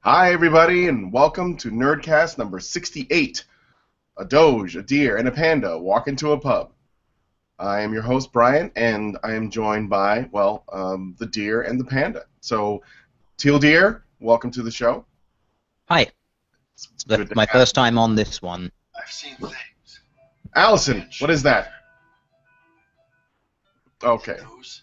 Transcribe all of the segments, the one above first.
Hi, everybody, and welcome to Nerdcast number 68. A Doge, a deer, and a panda walk into a pub. I am your host, Brian, and I am joined by, the deer and the panda. So, Teal Deer, welcome to the show. Hi. It's good to My have first you. time on this one. I've seen things. Allison, what is that? Okay, Those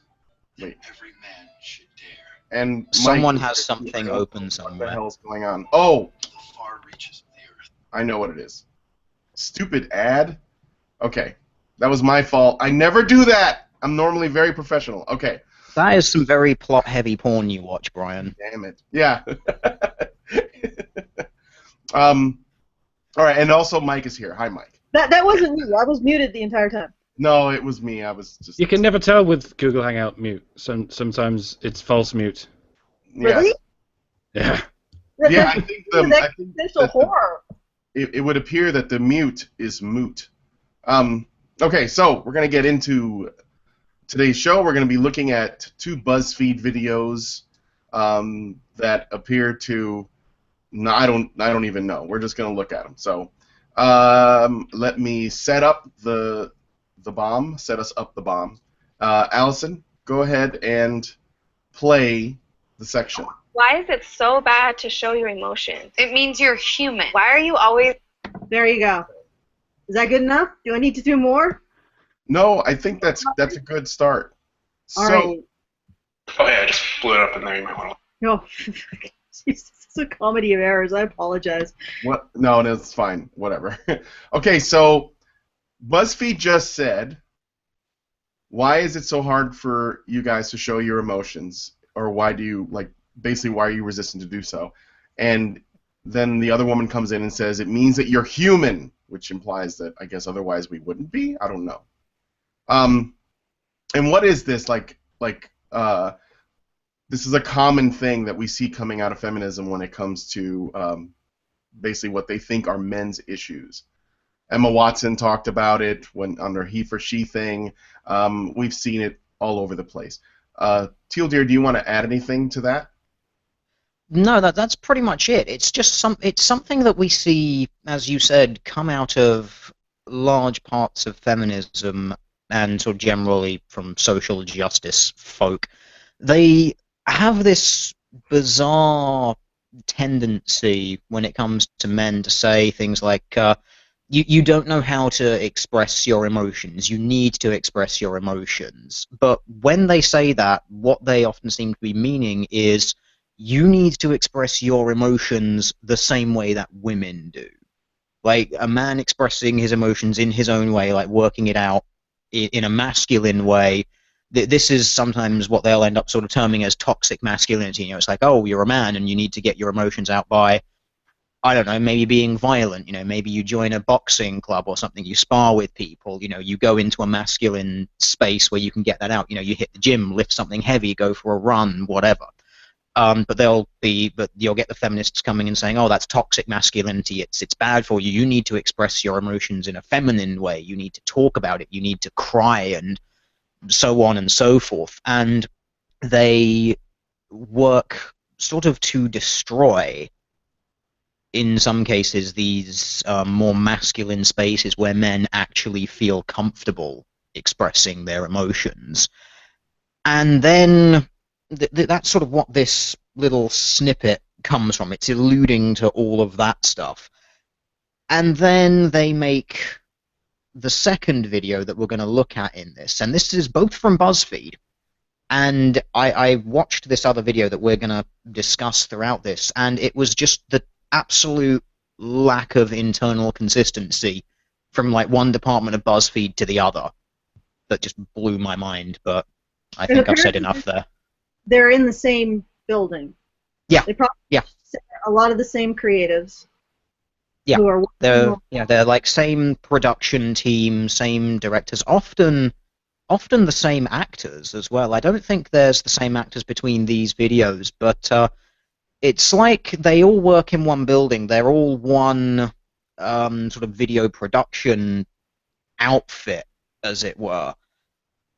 wait. every man should dare. And Someone Mike, has something open what the somewhere. hell is going on? Oh, The far reaches of the earth. I know what it is. Stupid ad? Okay, that was my fault. I never do that! I'm normally very professional. Okay. That is some very plot-heavy porn you watch, Brian. Damn it. Yeah. All right, and also Mike is here. Hi, Mike. That wasn't me. I was muted the entire time. No, it was me. I was just. You can never tell with Google Hangout mute. Sometimes it's false mute. Really? Yeah. Yeah, I think the. I think Existential horror. it would appear that the mute is moot. Okay, so we're gonna get into today's show. We're gonna be looking at two Buzzfeed videos that appear to. No, I don't even know. We're just gonna look at them. So, let me set up the bomb. Set us up the bomb. Allison, go ahead and play the section. Why is it so bad to show your emotions? It means you're human. Why are you always... There you go. Is that good enough? Do I need to do more? No, I think that's a good start. All So, right. Oh yeah, I just blew it up in there. You might want to. No. This is a comedy of errors. I apologize. what? No, that's fine. Whatever. Okay, so BuzzFeed just said, why is it so hard for you guys to show your emotions, or why do you basically why are you resistant to do so? And then the other woman comes in and says it means that you're human, which implies that I guess otherwise we wouldn't be. I don't know. And what is this this is a common thing that we see coming out of feminism when it comes to basically what they think are men's issues. Emma Watson talked about it on her he for she thing. We've seen it all over the place. Teal Deer, do you want to add anything to that? No, that's pretty much it. It's just it's something that we see, as you said, come out of large parts of feminism and sort of generally from social justice folk. They have this bizarre tendency when it comes to men to say things like, you don't know how to express your emotions. You need to express your emotions. But when they say that, what they often seem to be meaning is you need to express your emotions the same way that women do. Like a man expressing his emotions in his own way, like working it out in a masculine way. This is sometimes what they'll end up sort of terming as toxic masculinity. You know, it's like, oh, you're a man and you need to get your emotions out by, I don't know, maybe being violent. You know, maybe you join a boxing club or something. You spar with people. You know, you go into a masculine space where you can get that out. You know, you hit the gym, lift something heavy, go for a run, whatever. But you'll get the feminists coming and saying, oh, that's toxic masculinity. It's bad for you. You need to express your emotions in a feminine way. You need to talk about it. You need to cry and so on and so forth. And they work sort of to destroy, in some cases, these more masculine spaces where men actually feel comfortable expressing their emotions. And then that's sort of what this little snippet comes from. It's alluding to all of that stuff. And then they make the second video that we're going to look at in this, and this is both from BuzzFeed. And I watched this other video that we're going to discuss throughout this, and it was just the absolute lack of internal consistency from like one department of BuzzFeed to the other that just blew my mind, but I think I've said enough there. They're in the same building. Yeah. They probably Yeah. a lot of the same creatives. Yeah. Who are They're like same production team, same directors, often the same actors as well. I don't think there's the same actors between these videos, but it's like they all work in one building. They're all one sort of video production outfit, as it were.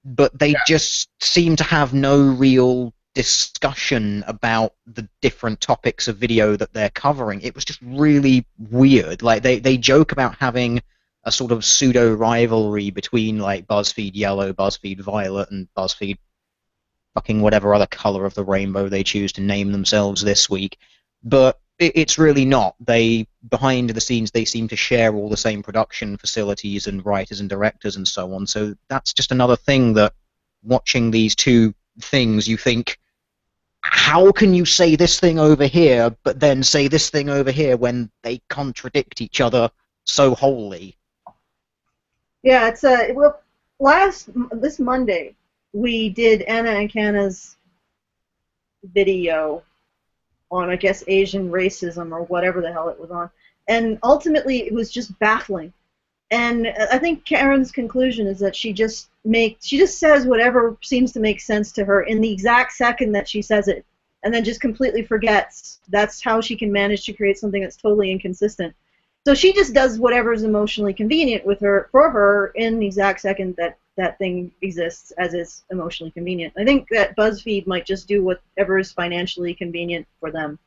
But they just seem to have no real discussion about the different topics of video that they're covering. It was just really weird. Like they joke about having a sort of pseudo rivalry between like BuzzFeed Yellow, BuzzFeed Violet, and BuzzFeed fucking whatever other color of the rainbow they choose to name themselves this week. But it's really not. They, behind the scenes, they seem to share all the same production facilities and writers and directors and so on. So that's just another thing that, watching these two things, you think, how can you say this thing over here, but then say this thing over here when they contradict each other so wholly? Yeah, it's well, this Monday we did Anna and Cannas video on, I guess, Asian racism or whatever the hell it was on, and ultimately it was just baffling. And I think Karen's conclusion is that she just says whatever seems to make sense to her in the exact second that she says it, and then just completely forgets. That's how she can manage to create something that's totally inconsistent. So she just does whatever is emotionally convenient for her in the exact second that that thing exists as is emotionally convenient. I think that BuzzFeed might just do whatever is financially convenient for them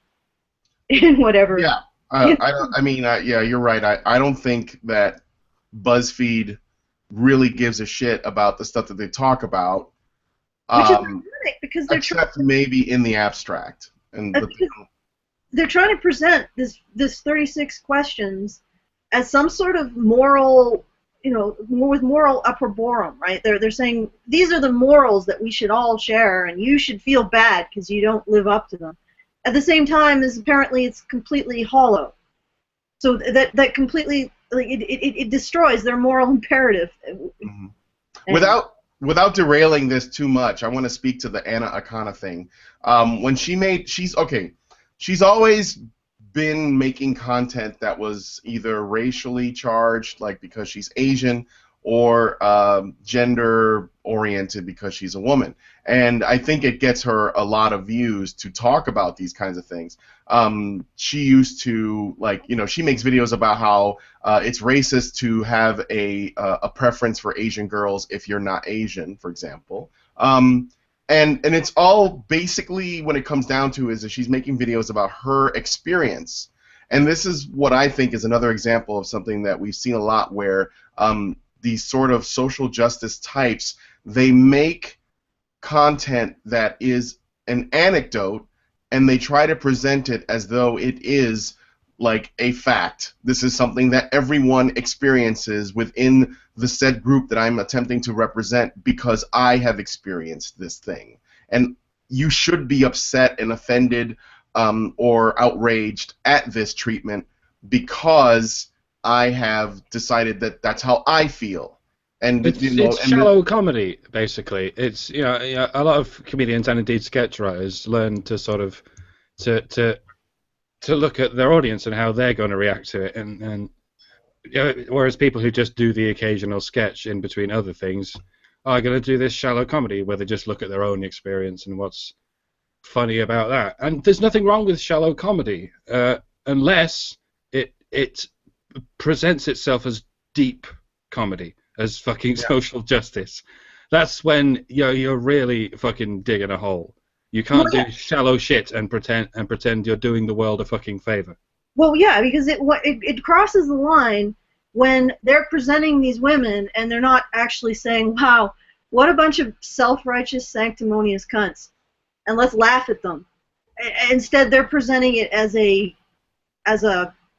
in whatever. Yeah, yeah, you're right. I don't think that BuzzFeed really gives a shit about the stuff that they talk about. Which is ironic because they're except maybe in the abstract. They're trying to present this 36 questions as some sort of moral, with moral opprobrium, right? They're saying these are the morals that we should all share, and you should feel bad because you don't live up to them. At the same time, as apparently it's completely hollow. So that completely it destroys their moral imperative. Mm-hmm. Without derailing this too much, I want to speak to the Anna Akana thing. When she's always been making content that was either racially charged, like because she's Asian, or gender oriented because she's a woman. And I think it gets her a lot of views to talk about these kinds of things. She used to, she makes videos about how it's racist to have a preference for Asian girls if you're not Asian, for example. And it's all basically, when it comes down to, is that she's making videos about her experience. And this is what I think is another example of something that we've seen a lot, where these sort of social justice types, they make content that is an anecdote, and they try to present it as though it is like a fact. This is something that everyone experiences within the said group that I'm attempting to represent because I have experienced this thing. And you should be upset and offended or outraged at this treatment because I have decided that that's how I feel. And it's shallow comedy, basically. It's a lot of comedians and indeed sketch writers learn to sort of to look at their audience and how they're going to react to it, and whereas people who just do the occasional sketch in between other things are going to do this shallow comedy where they just look at their own experience and what's funny about that. And there's nothing wrong with shallow comedy unless it presents itself as deep comedy, as fucking social justice. That's when you're really fucking digging a hole. You can't do shallow shit and pretend you're doing the world a fucking favor. Well, yeah, because it crosses the line when they're presenting these women and they're not actually saying, "Wow, what a bunch of self-righteous, sanctimonious cunts," and let's laugh at them. Instead, they're presenting it as a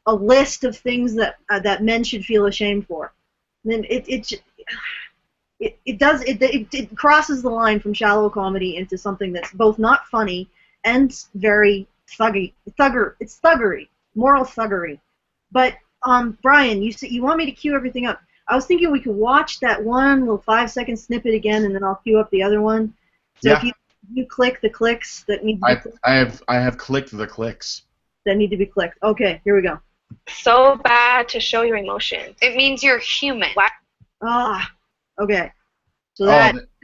list of things that men should feel ashamed for. And then it crosses the line from shallow comedy into something that's both not funny and very thuggery. It's thuggery, moral thuggery. But Brian, you want me to cue everything up? I was thinking we could watch that one little 5-second snippet again, and then I'll cue up the other one. So if you click the clicks that need to be clicked. I have clicked the clicks that need to be clicked. Okay, here we go. So bad to show your emotions. It means you're human. Okay. So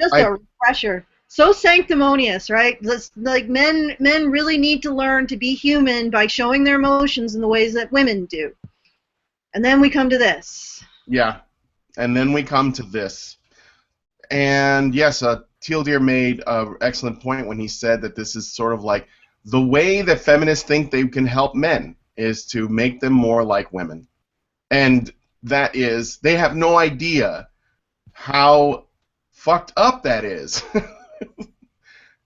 just a refresher. So sanctimonious, right? Like men really need to learn to be human by showing their emotions in the ways that women do. And then we come to this. Yeah. And then we come to this. And yes, Teal Deer made an excellent point when he said that this is sort of like the way that feminists think they can help men is to make them more like women. And that is, they have no idea how fucked up that is.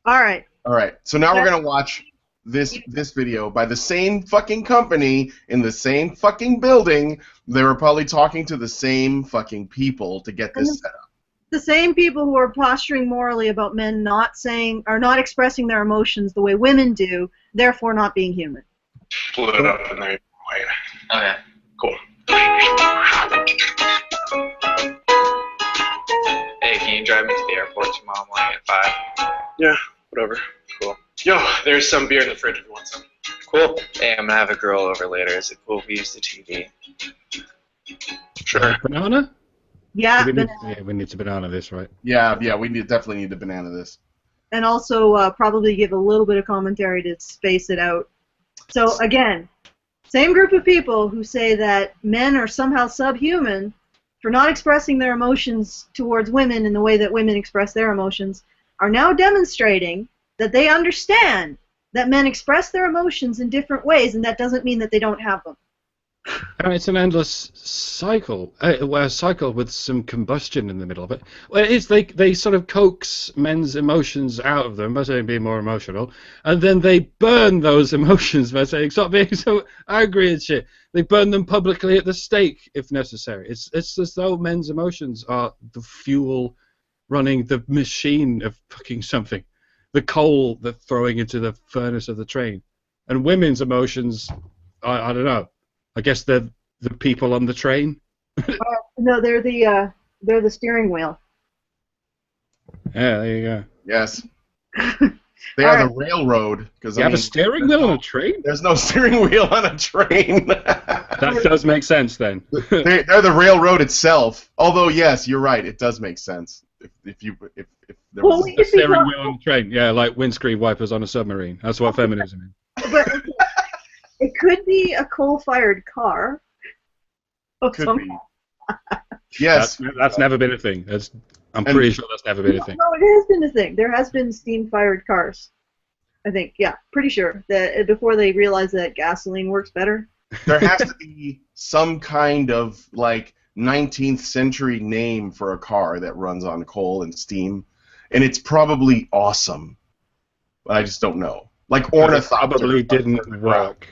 All right. All right, so now we're going to watch this video by the same fucking company in the same fucking building. They were probably talking to the same fucking people to get this set up. The same people who are posturing morally about men not saying or not expressing their emotions the way women do, therefore not being human. Blew it up and they wait. Okay. Cool. Hey, can you drive me to the airport tomorrow morning at 5? Yeah, whatever. Cool. Yo, there's some beer in the fridge if you want some. Cool. Hey, I'm gonna have a girl over later. Is it cool if we use the TV? Sure. Banana? Yeah, We need to banana this, right? Yeah, we definitely need to banana this. and also probably give a little bit of commentary to space it out. So again, same group of people who say that men are somehow subhuman for not expressing their emotions towards women in the way that women express their emotions are now demonstrating that they understand that men express their emotions in different ways, and that doesn't mean that they don't have them. And it's an endless cycle, a cycle with some combustion in the middle of it. Well, it's they sort of coax men's emotions out of them by saying be more emotional, and then they burn those emotions by saying stop being so angry and shit. They burn them publicly at the stake if necessary. It's as though men's emotions are the fuel running the machine of fucking something, the coal they're throwing into the furnace of the train, and women's emotions, I don't know. I guess they're the people on the train. No, they're the steering wheel. Yeah, there you go. Yes. They are the railroad. You have a steering wheel on a train? There's no steering wheel on a train. That does make sense then. They're the railroad itself. Although, yes, you're right. It does make sense. If there Well, was we A could be steering talking- wheel on a train. Yeah, like windscreen wipers on a submarine. That's what feminism is. but it could be a coal-fired car. could be. Yes. That's never been a thing. I'm pretty sure that's never been a thing. No, it has been a thing. There has been steam-fired cars. I think, yeah, pretty sure that before they realized that gasoline works better. There has to be some kind of like 19th century name for a car that runs on coal and steam, and it's probably awesome. But I just don't know. Like ornithopter. Probably didn't work.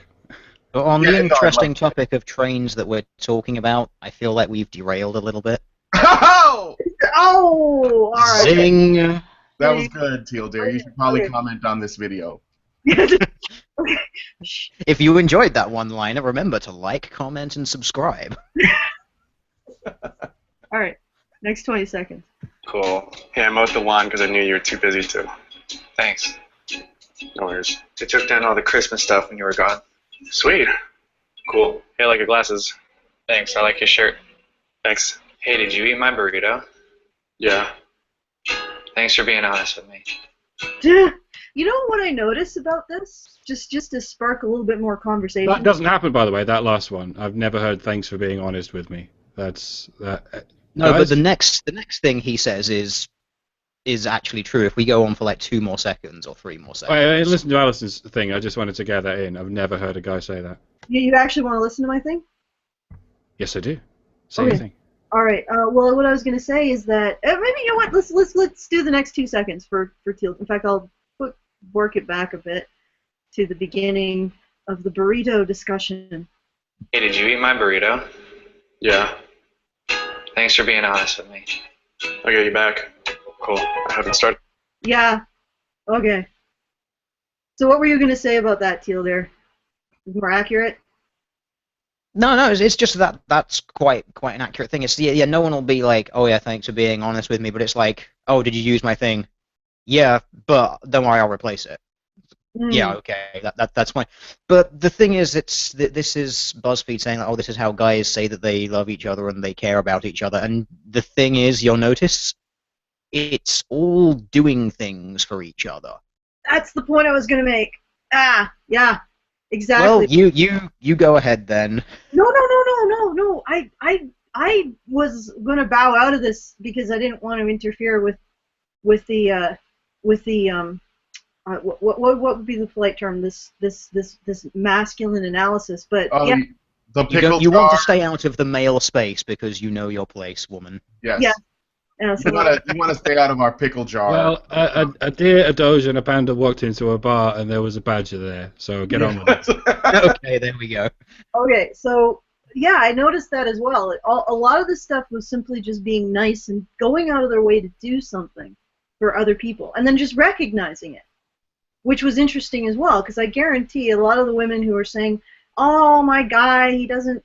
But on Yeah, the no, interesting like- topic of trains that we're talking about, I feel like we've derailed a little bit. Oh! Oh, all right. Zing! That was good, Teal Deer. You should probably comment on this video. Okay. If you enjoyed that one-liner, remember to like, comment, and subscribe. All right. Next 20 seconds. Cool. Yeah, I mowed the lawn because I knew you were too busy to. Thanks. No worries. I took down all the Christmas stuff when you were gone. Sweet. Cool. Hey, I like your glasses. Thanks, I like your shirt. Thanks. Hey, did you eat my burrito? Yeah. Thanks for being honest with me. You know what I noticed about this? Just to spark a little bit more conversation. That doesn't happen, by the way, that last one. I've never heard thanks for being honest with me. That's... No, Guys? but the next thing he says is actually true. If we go on for like 2 more seconds or 3 more seconds. Wait, listen to Alison's thing. I just wanted to get that in. I've never heard a guy say that. You actually want to listen to my thing? Yes, I do. Say Okay. anything. All right. Well, what I was going to say is that maybe you know what? Let's do the next 2 seconds for Teal. In fact, I'll work it back a bit to the beginning of the burrito discussion. Hey, did you eat my burrito? Yeah. Thanks for being honest with me. I'll get you back. Cool. I haven't started. Yeah. Okay. So what were you going to say about that, Teal? There, more accurate. No, it's just that's quite an accurate thing. It's yeah, no one will be like, oh yeah, thanks for being honest with me, but it's like, oh, did you use my thing? Yeah, but don't worry, I'll replace it. Yeah, okay, that's fine. But the thing is, this is BuzzFeed saying that, oh, this is how guys say that they love each other and they care about each other. And the thing is, you'll notice, it's all doing things for each other. That's the point I was going to make. Ah, yeah, exactly. Well, you go ahead then. No. I was going to bow out of this because I didn't want to interfere with with the what would be the polite term? This masculine analysis, but Oh, yeah, the pickle You want to jar. stay out of the male space because you know your place, woman. Yes. Yeah. So You want to stay out of our pickle jar. Well, a deer, a Doge, and a panda walked into a bar, and there was a badger there. So get on with it. Okay, there we go. okay, so yeah, I noticed that as well. A lot of this stuff was simply just being nice and going out of their way to do something for other people, and then just recognizing it, which was interesting as well, because I guarantee a lot of the women who are saying, "Oh, my guy, he doesn't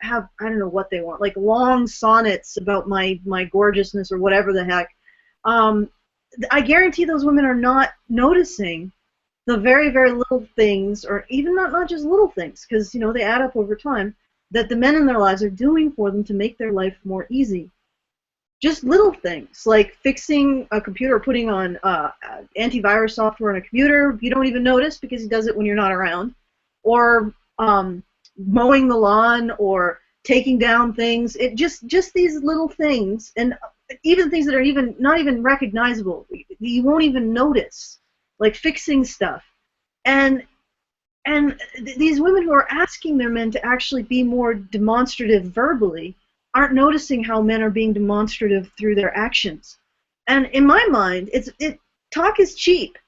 have, I don't know what they want, like long sonnets about my gorgeousness or whatever the heck." I guarantee those women are not noticing the very, very little things, or even not just little things, because they add up over time, that the men in their lives are doing for them to make their life more easy. Just little things, like fixing a computer, putting on antivirus software on a computer you don't even notice because he does it when you're not around, or mowing the lawn, or taking down things. It just these little things, and even things that are even not even recognizable, you won't even notice, like fixing stuff. And these women who are asking their men to actually be more demonstrative verbally aren't noticing how men are being demonstrative through their actions. And in my mind, talk is cheap,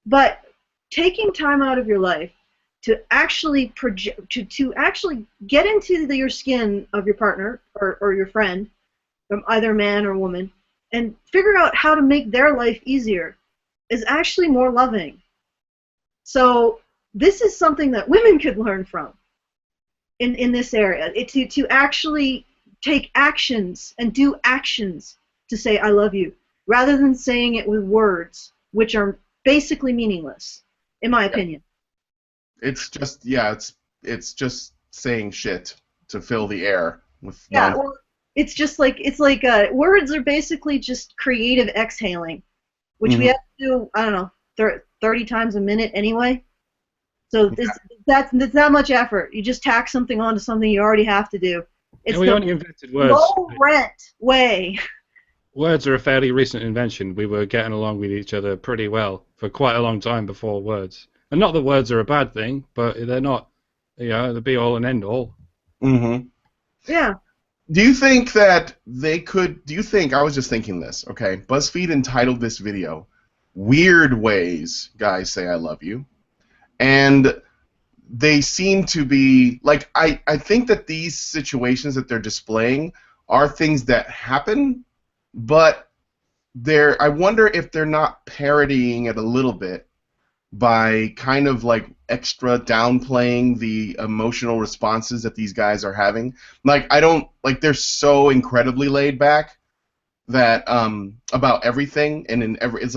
but taking time out of your life to actually to actually get into your skin of your partner or your friend, from either man or woman, and figure out how to make their life easier is actually more loving. So this is something that women could learn from in this area, to actually take actions and do actions to say I love you, rather than saying it with words, which are basically meaningless, in my opinion. It's just it's just saying shit to fill the air with. Well, it's like words are basically just creative exhaling, which we have to do, I don't know, 30 times a minute anyway. So that's not much effort. You just tack something onto something you already have to do. It's we only invented words. Low rent way. Words are a fairly recent invention. We were getting along with each other pretty well for quite a long time before words. And not that words are a bad thing, but they're not, the be all and end all. Mm-hmm. Yeah. Do you think that they could? I was just thinking this. Okay, BuzzFeed entitled this video "Weird Ways Guys Say I Love You," and they seem to be like, I think that these situations that they're displaying are things that happen, but I wonder if they're not parodying it a little bit by kind of like extra downplaying the emotional responses that these guys are having. Like, they're so incredibly laid back that about everything, and it's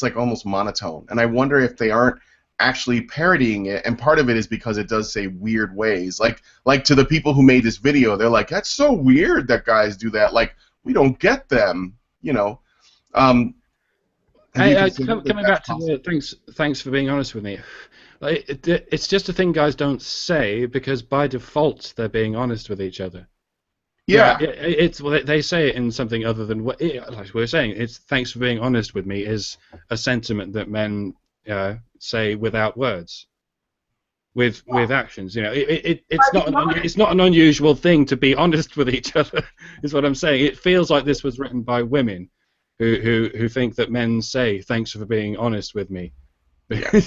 like almost monotone. And I wonder if they aren't actually parodying it, and part of it is because it does say weird ways. Like to the people who made this video, they're like, that's so weird that guys do that. Like, we don't get them, coming back to the thanks for being honest with me. It's just a thing guys don't say because by default they're being honest with each other. Yeah. They say it in something other than what, like we were saying. It's thanks for being honest with me is a sentiment that men say without words, with actions. It's not an unusual thing to be honest with each other. Is what I'm saying. It feels like this was written by women who think that men say thanks for being honest with me. Yeah.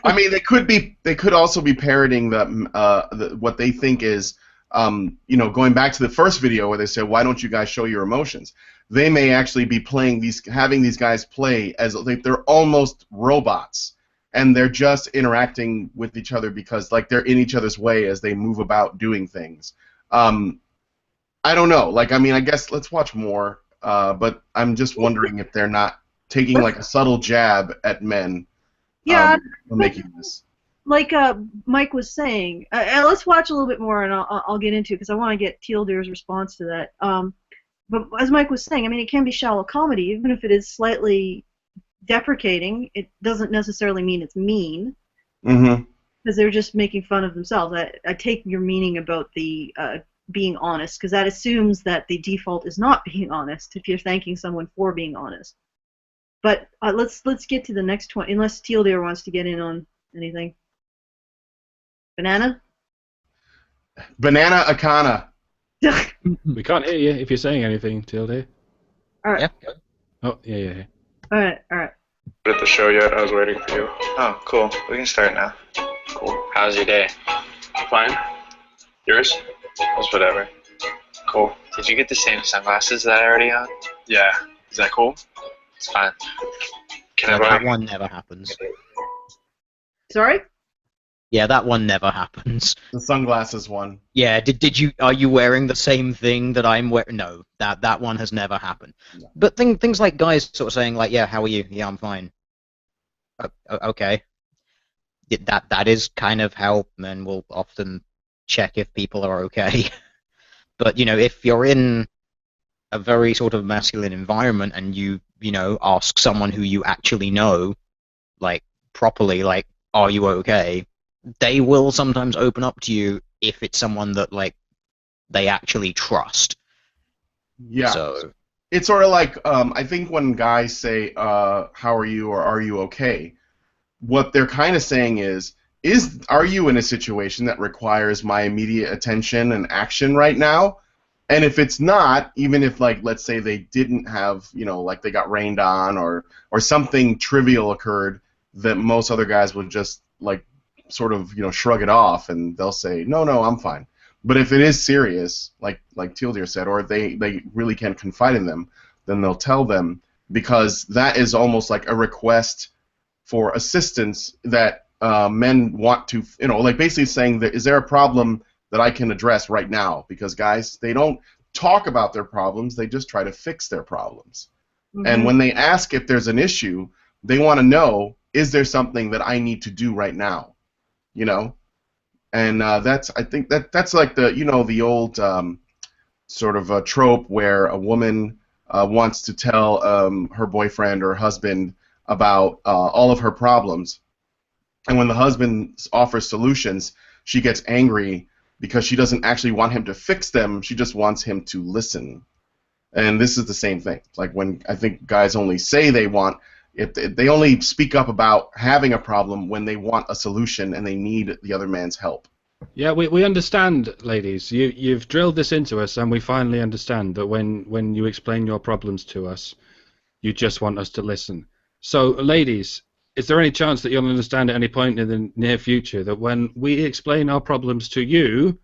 I mean, they could also be parroting what they think is, going back to the first video where they said, why don't you guys show your emotions? They may actually be having these guys play as like they're almost robots, and they're just interacting with each other because like they're in each other's way as they move about doing things. I don't know. Like, I mean, I guess let's watch more. But I'm just wondering if they're not taking like a subtle jab at men. Yeah. For making this. Like Mike was saying, let's watch a little bit more, and I'll get into it because I want to get Teal Deer's response to that. But as Mike was saying, I mean, it can be shallow comedy, even if it is slightly deprecating. It doesn't necessarily mean it's mean, because they're just making fun of themselves. I take your meaning about the being honest, because that assumes that the default is not being honest if you're thanking someone for being honest. But let's get to the next 20, unless Teal Deer wants to get in on anything. Banana? Banana Akana. We can't hear you if you're saying anything, Tilde. All right. Yeah. Oh, yeah. All right. At the show yet? I was waiting for you. Oh, cool. We can start now. Cool. How's your day? Fine. Yours? It's whatever. Cool. Did you get the same sunglasses that I already own? Yeah. Is that cool? It's fine. Can Yeah, I that borrow? one never happens. Sorry? Yeah, that one never happens. The sunglasses one. Yeah, are you wearing the same thing that I'm wearing? No, that one has never happened. No. But things like guys sort of saying like, yeah, how are you? Yeah, I'm fine. Okay. That is kind of how men will often check if people are okay. But if you're in a very sort of masculine environment and you ask someone who you actually know, like properly, like, are you okay? They will sometimes open up to you if it's someone that like they actually trust. Yeah. So It's sort of like I think when guys say how are you or are you okay, what they're kind of saying is are you in a situation that requires my immediate attention and action right now? And if it's not, even if like let's say they didn't have, like they got rained on or something trivial occurred that most other guys would just like sort of shrug it off and they'll say no, I'm fine. But if it is serious, like Teal Deer said, or they really can't confide in them, then they'll tell them, because that is almost like a request for assistance that men want to, like basically saying that is there a problem that I can address right now? Because guys, they don't talk about their problems, they just try to fix their problems. Mm-hmm. And when they ask if there's an issue, they want to know, is there something that I need to do right now? And I think that's like the old sort of a trope where a woman wants to tell her boyfriend or husband about all of her problems, and when the husband offers solutions, she gets angry because she doesn't actually want him to fix them, she just wants him to listen. And this is the same thing. Like when I think guys only say they only speak up about having a problem when they want a solution and they need the other man's help. Yeah, we understand, ladies. You've drilled this into us, and we finally understand that when you explain your problems to us, you just want us to listen. So, ladies, is there any chance that you'll understand at any point in the near future that when we explain our problems to you,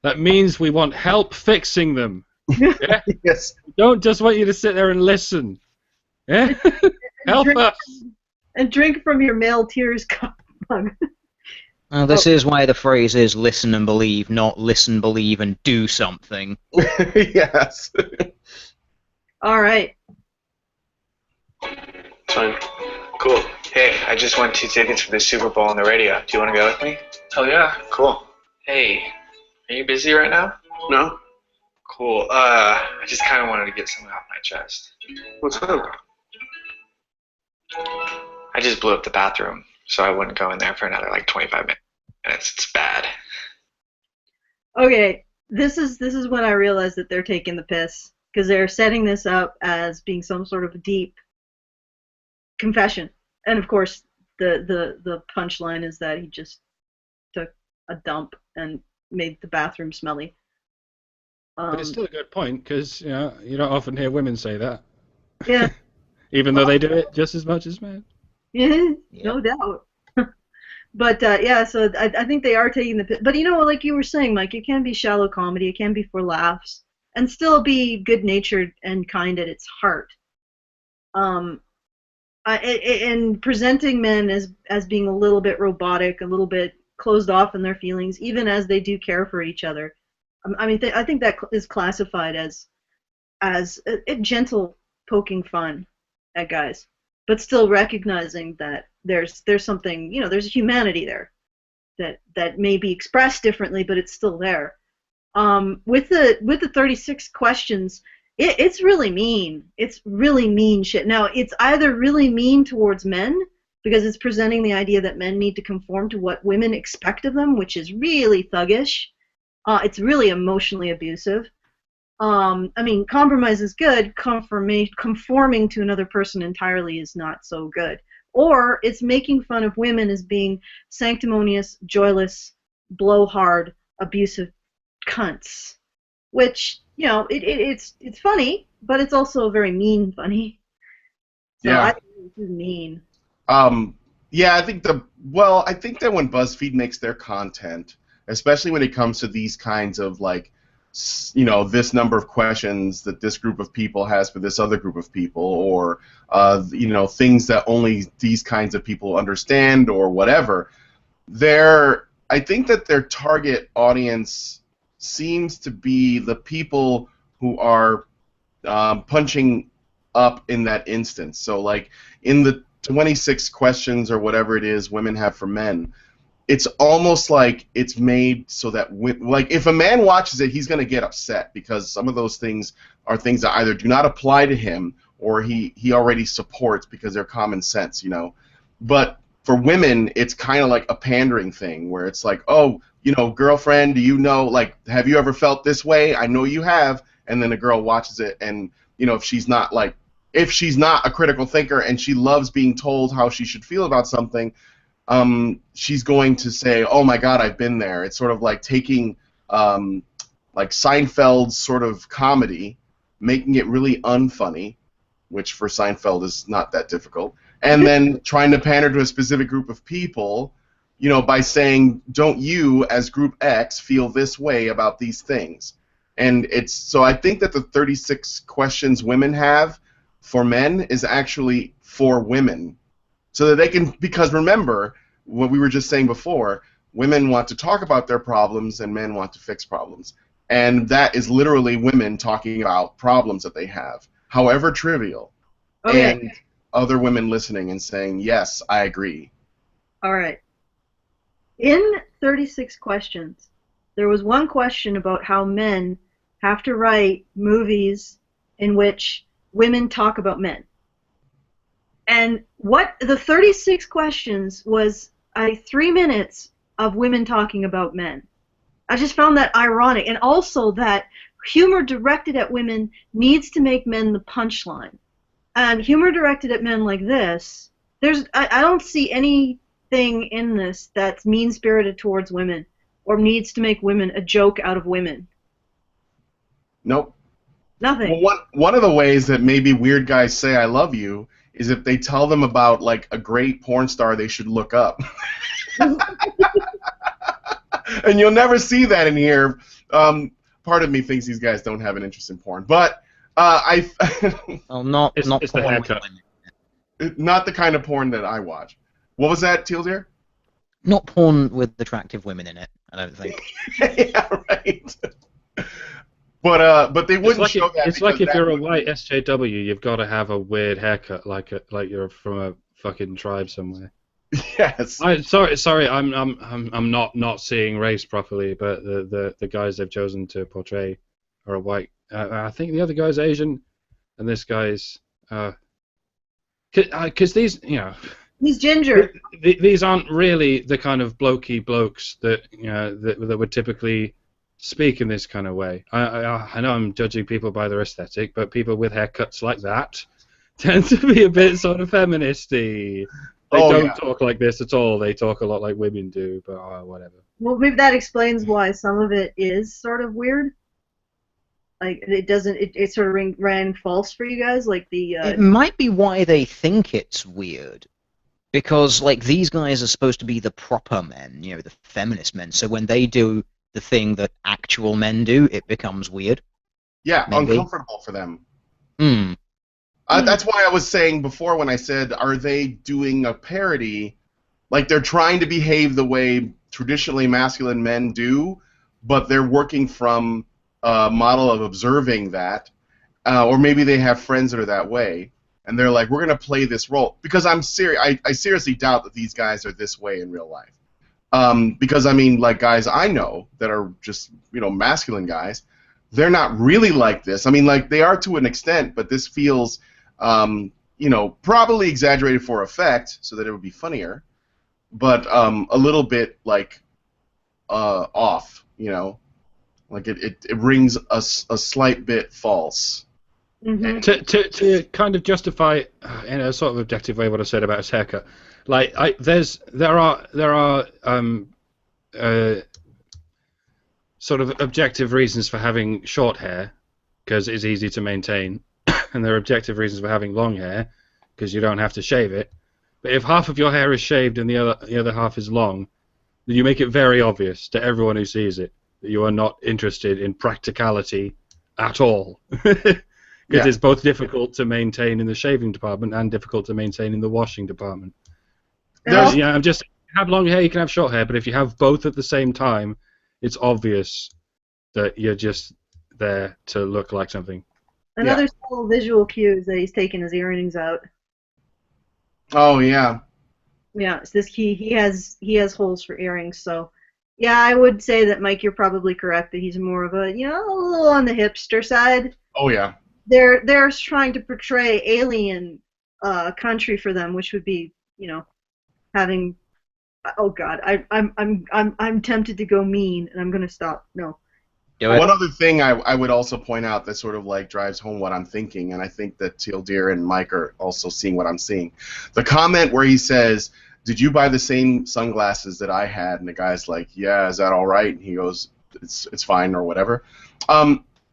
that means we want help fixing them? Yeah? Yes. We don't just want you to sit there and listen. Yeah? Help us. And drink from your male tears cup mug. Well, this is why the phrase is listen and believe, not listen, believe, and do something. Yes. All right. Fine. Cool. Hey, I just won 2 tickets for the Super Bowl on the radio. Do you want to go with me? Hell yeah. Cool. Hey, are you busy right now? No? Cool. I just kind of wanted to get something off my chest. What's up? I just blew up the bathroom, so I wouldn't go in there for another like 25 minutes. It's bad. Okay, this is when I realized that they're taking the piss, because they're setting this up as being some sort of deep confession, and of course the punchline is that he just took a dump and made the bathroom smelly. But it's still a good point, because you don't often hear women say that. Yeah. Even though they do it just as much as men. Yeah, no doubt. But yeah, so I think they are taking the piss. But like you were saying, Mike, it can be shallow comedy, it can be for laughs, and still be good-natured and kind at its heart. And presenting men as being a little bit robotic, a little bit closed off in their feelings, even as they do care for each other. I mean, I think that is classified as a gentle poking fun at guys, but still recognizing that there's something, there's humanity there that may be expressed differently, but it's still there. With the 36 questions, it's really mean. It's really mean shit. Now, it's either really mean towards men, because it's presenting the idea that men need to conform to what women expect of them, which is really thuggish. It's really emotionally abusive. I mean, compromise is good. Conforming to another person entirely is not so good. Or it's making fun of women as being sanctimonious, joyless, blowhard, abusive cunts. Which, you know, it's funny, but it's also very mean funny. So Yeah. I think this is mean. Yeah, I think that when BuzzFeed makes their content, especially when it comes to these kinds of like, you know, this number of questions that this group of people has for this other group of people, or you know, things that only these kinds of people understand, or whatever, I think that their target audience seems to be the people who are punching up in that instance. So, like, in the 26 questions or whatever it is women have for men, it's almost like it's made so that, like, if a man watches it, he's going to get upset because some of those things are things that either do not apply to him or he already supports because they're common sense, you know. But for women, it's kind of like a pandering thing where it's like, oh, you know, girlfriend, do you know, like, have you ever felt this way? I know you have. And then a girl watches it, and, you know, if she's not a critical thinker and she loves being told how she should feel about something, she's going to say, oh my God, I've been there. It's sort of like taking like Seinfeld's sort of comedy, making it really unfunny, which for Seinfeld is not that difficult, and then trying to pander to a specific group of people, you know, by saying, don't you, as Group X, feel this way about these things? And so I think that the 36 questions women have for men is actually for women, so that they can, because remember what we were just saying before, women want to talk about their problems and men want to fix problems. And that is literally women talking about problems that they have, however trivial, and other women listening and saying, yes, I agree. All right. In 36 questions, there was one question about how men have to write movies in which women talk about men. And what the 36 questions was 3 minutes of women talking about men. I just found that ironic. And also that humor directed at women needs to make men the punchline. And humor directed at men like this, I don't see anything in this that's mean-spirited towards women or needs to make women a joke out of women. Nope. Nothing. Well, one of the ways that maybe weird guys say I love you is if they tell them about, like, a great porn star they should look up. And you'll never see that in here. Part of me thinks these guys don't have an interest in porn, but Well, not It's the porn with haircut. women. not the kind of porn that I watch. What was that, Teal'Dear? Not porn with attractive women in it, I don't think. Yeah, right. But they wouldn't show that. It's like because if that you're a would- white SJW, you've got to have a weird haircut, like you're from a fucking tribe somewhere. Yes. Sorry, I'm not seeing race properly, but the guys they've chosen to portray are a white. I think the other guy's Asian, and this guy's because these, you know, He's ginger. these aren't really the kind of blokey blokes that, you know, that would typically speak in this kind of way. I know I'm judging people by their aesthetic, but people with haircuts like that tend to be a bit sort of feministy. They don't talk like this at all. They talk a lot like women do, but whatever. Well, maybe that explains why some of it is sort of weird. Like, it sort of ran false for you guys, like the... It might be why they think it's weird. Because, like, these guys are supposed to be the proper men, you know, the feminist men. So when they do the thing that actual men do, it becomes weird. Yeah, Maybe. uncomfortable for them. Hmm. That's why I was saying before when I said, are they doing a parody? Like, they're trying to behave the way traditionally masculine men do, but they're working from a model of observing that. Or maybe they have friends that are that way, and they're like, we're going to play this role. Because I seriously doubt that these guys are this way in real life. Because, I mean, like, guys I know that are just, you know, masculine guys, they're not really like this. I mean, like, they are to an extent, but this feels... you know, probably exaggerated for effect so that it would be funnier, but a little bit like off, you know, Like it rings a slight bit false. Mm-hmm. To kind of justify in a sort of objective way what I said about his haircut, like there are sort of objective reasons for having short hair because it's easy to maintain, and there are objective reasons for having long hair because you don't have to shave it. But if half of your hair is shaved and the other half is long, then you make it very obvious to everyone who sees it that you are not interested in practicality at all. Because it's both difficult to maintain in the shaving department and difficult to maintain in the washing department. I'm just have long hair, you can have short hair, but if you have both at the same time, it's obvious that you're just there to look like something. Another subtle visual cue is that he's taking his earrings out. Oh yeah. Yeah, it's this he has holes for earrings, so yeah, I would say that, Mike, you're probably correct that he's more of a a little on the hipster side. Oh yeah. They're trying to portray alien country for them, which would be having. Oh God, I'm tempted to go mean, and I'm gonna stop. No. One other thing I would also point out that sort of like drives home what I'm thinking, and I think that Teal Deer and Mike are also seeing what I'm seeing. The comment where he says, "Did you buy the same sunglasses that I had?" And the guy's like, "Yeah, is that all right?" And he goes, "It's fine," or whatever.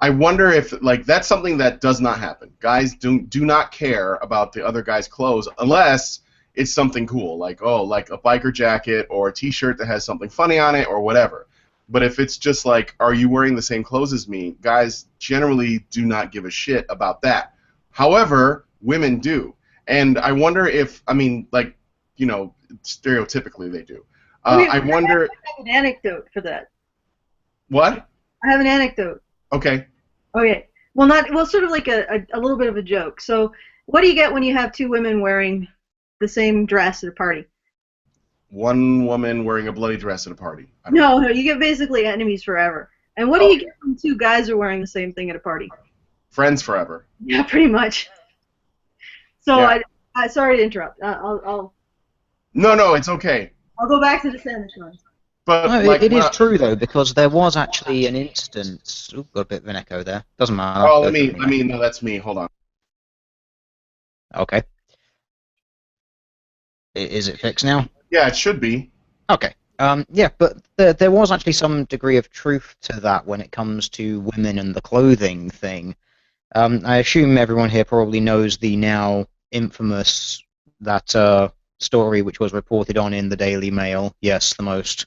I wonder if that's something that does not happen. Guys do not care about the other guy's clothes unless it's something cool, like a biker jacket or a T-shirt that has something funny on it or whatever. But if it's just like, are you wearing the same clothes as me? Guys generally do not give a shit about that. However, women do, and I wonder if stereotypically they do. I wonder. I have an anecdote for that. What? I have an anecdote. Okay. Okay. Well, sort of like a little bit of a joke. So, what do you get when you have two women wearing the same dress at a party? One woman wearing a bloody dress at a party. No, you get basically enemies forever. And what do you get when two guys are wearing the same thing at a party? Friends forever. Yeah, pretty much. So yeah. I sorry to interrupt. I'll. No, it's okay. I'll go back to the sandwich one. But no, it is true though, because there was actually an instance. Ooh, got a bit of an echo there. Doesn't matter. Oh, no, that's me. Hold on. Okay. Is it fixed now? Yeah, it should be. Okay. Yeah, but there was actually some degree of truth to that when it comes to women and the clothing thing. I assume everyone here probably knows the now infamous story which was reported on in the Daily Mail. Yes, the most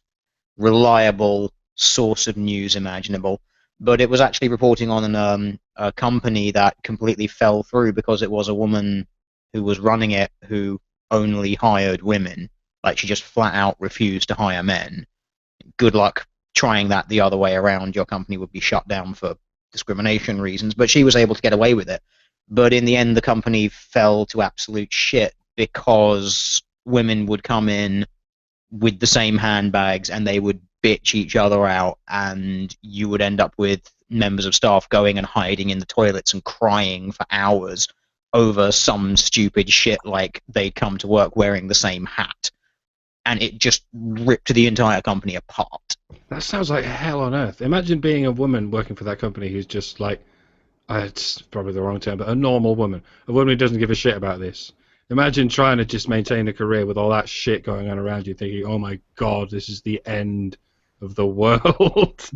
reliable source of news imaginable. But it was actually reporting on a company that completely fell through because it was a woman who was running it who only hired women. Like, she just flat out refused to hire men. Good luck trying that the other way around. Your company would be shut down for discrimination reasons, but she was able to get away with it. But in the end, the company fell to absolute shit because women would come in with the same handbags and they would bitch each other out, and you would end up with members of staff going and hiding in the toilets and crying for hours over some stupid shit like they'd come to work wearing the same hat. And it just ripped the entire company apart. That sounds like hell on earth. Imagine being a woman working for that company who's just like, it's probably the wrong term, but a normal woman. A woman who doesn't give a shit about this. Imagine trying to just maintain a career with all that shit going on around you, thinking, oh my god, this is the end of the world.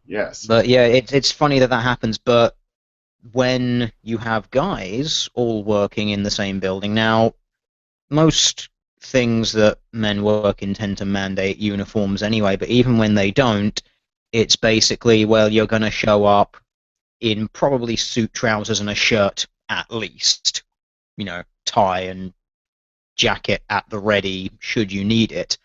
Yes. But yeah, it's funny that happens, but when you have guys all working in the same building, now, most things that men work in tend to mandate uniforms anyway, but even when they don't, it's basically, well, you're going to show up in probably suit trousers and a shirt at least. You know, tie and jacket at the ready should you need it.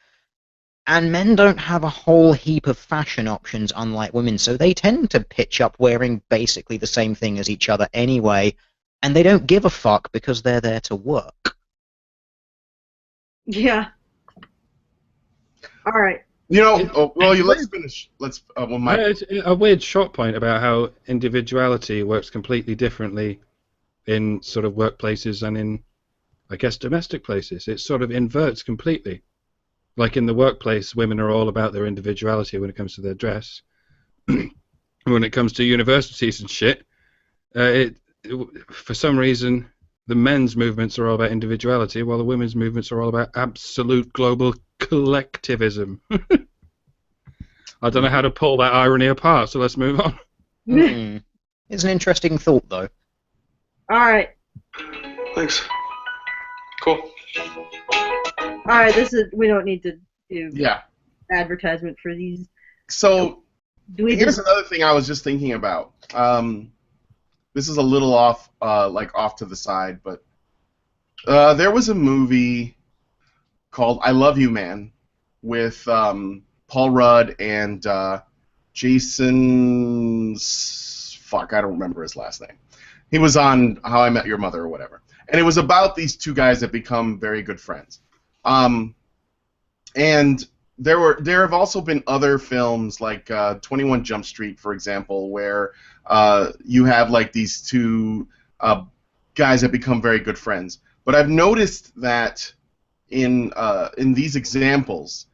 And men don't have a whole heap of fashion options unlike women, so they tend to pitch up wearing basically the same thing as each other anyway, and they don't give a fuck because they're there to work. Yeah. All right. Let's finish. It's a weird short point about how individuality works completely differently in sort of workplaces and in, I guess, domestic places. It sort of inverts completely. Like in the workplace, women are all about their individuality when it comes to their dress. When it comes to universities and shit, for some reason, the men's movements are all about individuality, while the women's movements are all about absolute global collectivism. I don't know how to pull that irony apart, so let's move on. It's an interesting thought, though. All right. Thanks. Cool. All right. We don't need to do Yeah. advertisement for these. So Do here's another thing I was just thinking about. This is a little off, off to the side, but there was a movie called I Love You, Man, with Paul Rudd and Jason. Fuck, I don't remember his last name. He was on How I Met Your Mother or whatever, and it was about these two guys that become very good friends. And there have also been other films like 21 Jump Street, for example, where you have like these two guys that become very good friends. But I've noticed that in these examples,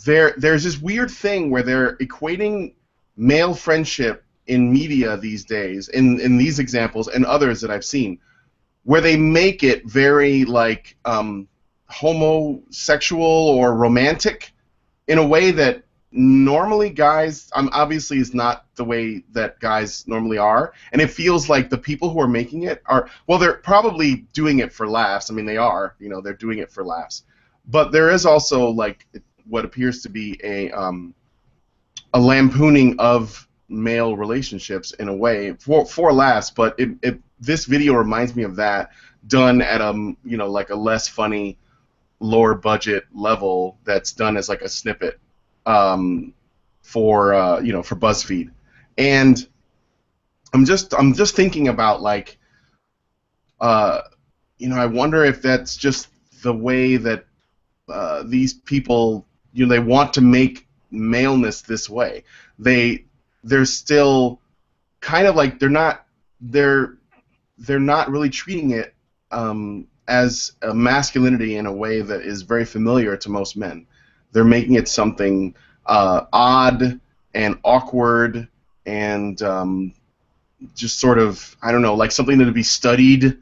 there's this weird thing where they're equating male friendship in media these days, in these examples and others that I've seen, where they make it very like homosexual or romantic in a way that normally guys, obviously is not the way that guys normally are, and it feels like the people who are making it are, well, they're probably doing it for laughs. I mean, they are, they're doing it for laughs. But there is also like what appears to be a lampooning of male relationships in a way for laughs. But this video reminds me of that, done at like a less funny, lower budget level that's done as like a snippet for Buzzfeed. And I'm just thinking about like I wonder if that's just the way that these people they want to make maleness this way. They're still kind of like they're not really treating it as a masculinity in a way that is very familiar to most men. They're making it something odd and awkward and just sort of, I don't know, like something to be studied.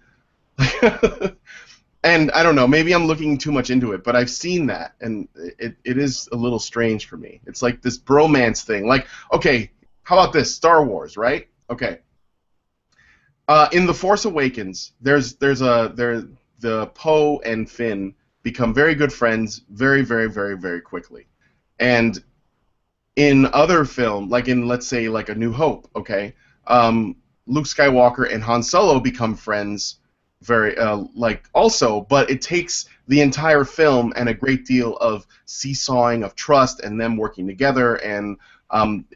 And I don't know, maybe I'm looking too much into it, but I've seen that, and it is a little strange for me. It's like this bromance thing. Like, okay, how about this? Star Wars, right? Okay. In The Force Awakens, the Poe and Finn become very good friends very, very, very, very quickly. And in other film, like in, let's say, like A New Hope, okay, Luke Skywalker and Han Solo become friends very, also, but it takes the entire film and a great deal of seesawing of trust and them working together, and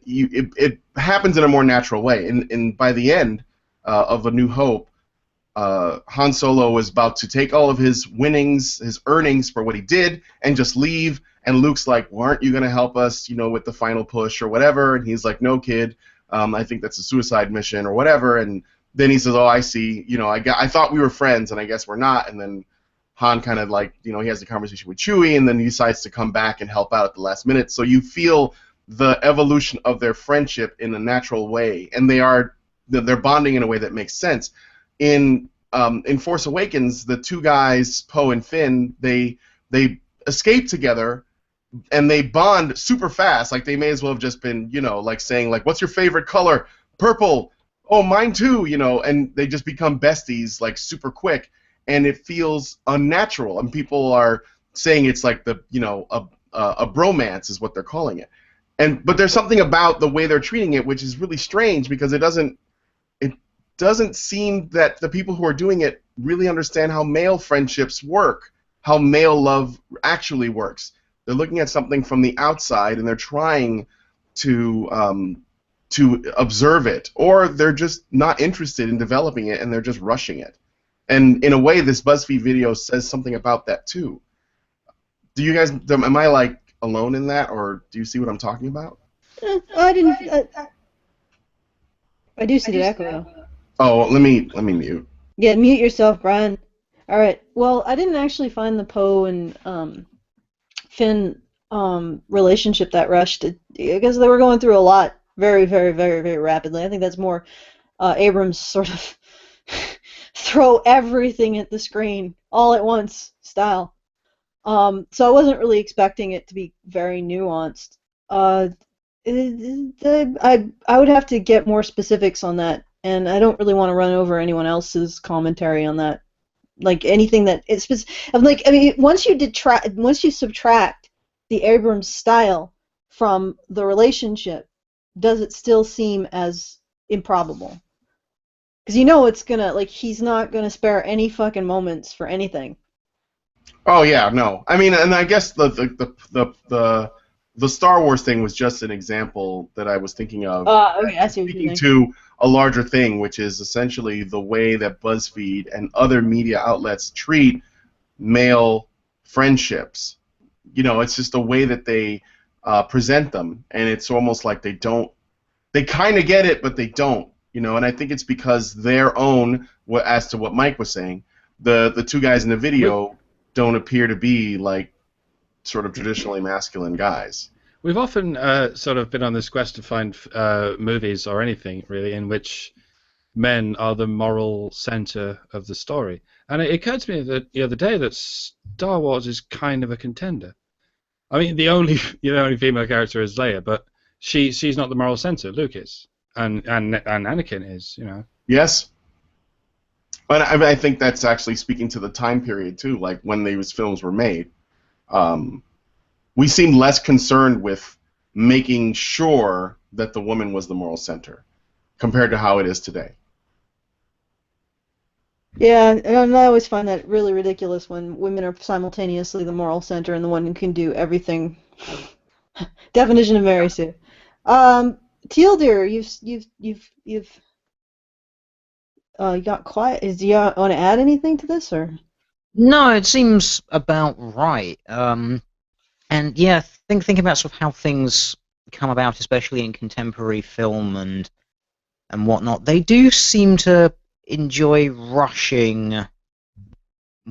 it happens in a more natural way. And by the end of A New Hope, Han Solo is about to take all of his winnings, his earnings for what he did, and just leave. And Luke's like, well, aren't you going to help us, with the final push or whatever? And he's like, no, kid. I think that's a suicide mission or whatever. And then he says, oh, I see. I thought we were friends, and I guess we're not. And then Han kind of like, he has a conversation with Chewie, and then he decides to come back and help out at the last minute. So you feel the evolution of their friendship in a natural way, and they're bonding in a way that makes sense. In Force Awakens, the two guys, Poe and Finn, they escape together, and they bond super fast. Like they may as well have just been, like saying like, "What's your favorite color?" "Purple." "Oh, mine too." And they just become besties like super quick, and it feels unnatural. And people are saying it's like a bromance is what they're calling it. But there's something about the way they're treating it which is really strange, because it doesn't seem that the people who are doing it really understand how male friendships work, how male love actually works. They're looking at something from the outside, and they're trying to observe it, or they're just not interested in developing it, and they're just rushing it. And in a way, this BuzzFeed video says something about that too. Do you guys? Am I like alone in that, or do you see what I'm talking about? I didn't. I do see the echo though. Oh, let me mute. Yeah, mute yourself, Brian. All right. Well, I didn't actually find the Poe and Finn relationship that rushed. Because they were going through a lot very, very, very, very rapidly. I think that's more Abrams sort of throw everything at the screen all at once style. So I wasn't really expecting it to be very nuanced. I would have to get more specifics on that, and I don't really want to run over anyone else's commentary on that. Like anything that it's like, I mean, once you subtract the Abrams style from the relationship, does it still seem as improbable? Because you know it's gonna, like, he's not gonna spare any fucking moments for anything. Oh yeah, no. I mean, and I guess the Star Wars thing was just an example that I was thinking of. Okay, I see what Speaking you're to a larger thing, which is essentially the way that BuzzFeed and other media outlets treat male friendships. You know, it's just the way that they present them, and it's almost like they kind of get it, but they don't. You know, and I think it's because their own, as to what Mike was saying, the two guys in the video don't appear to be like sort of traditionally masculine guys. We've often sort of been on this quest to find movies or anything really in which men are the moral center of the story, and it occurred to me that the other day that Star Wars is kind of a contender. I mean, the only female character is Leia, but she's not the moral center. Luke is, and Anakin is, you know. Yes. But I think that's actually speaking to the time period too, like when these films were made. We seemed less concerned with making sure that the woman was the moral center compared to how it is today. Yeah, and I always find that really ridiculous when women are simultaneously the moral center and the one who can do everything. Definition of Mary Sue. Teal dear, you've got quiet. Do you want to add anything to this, or? No, it seems about right. And yeah, thinking about sort of how things come about, especially in contemporary film and whatnot, they do seem to enjoy rushing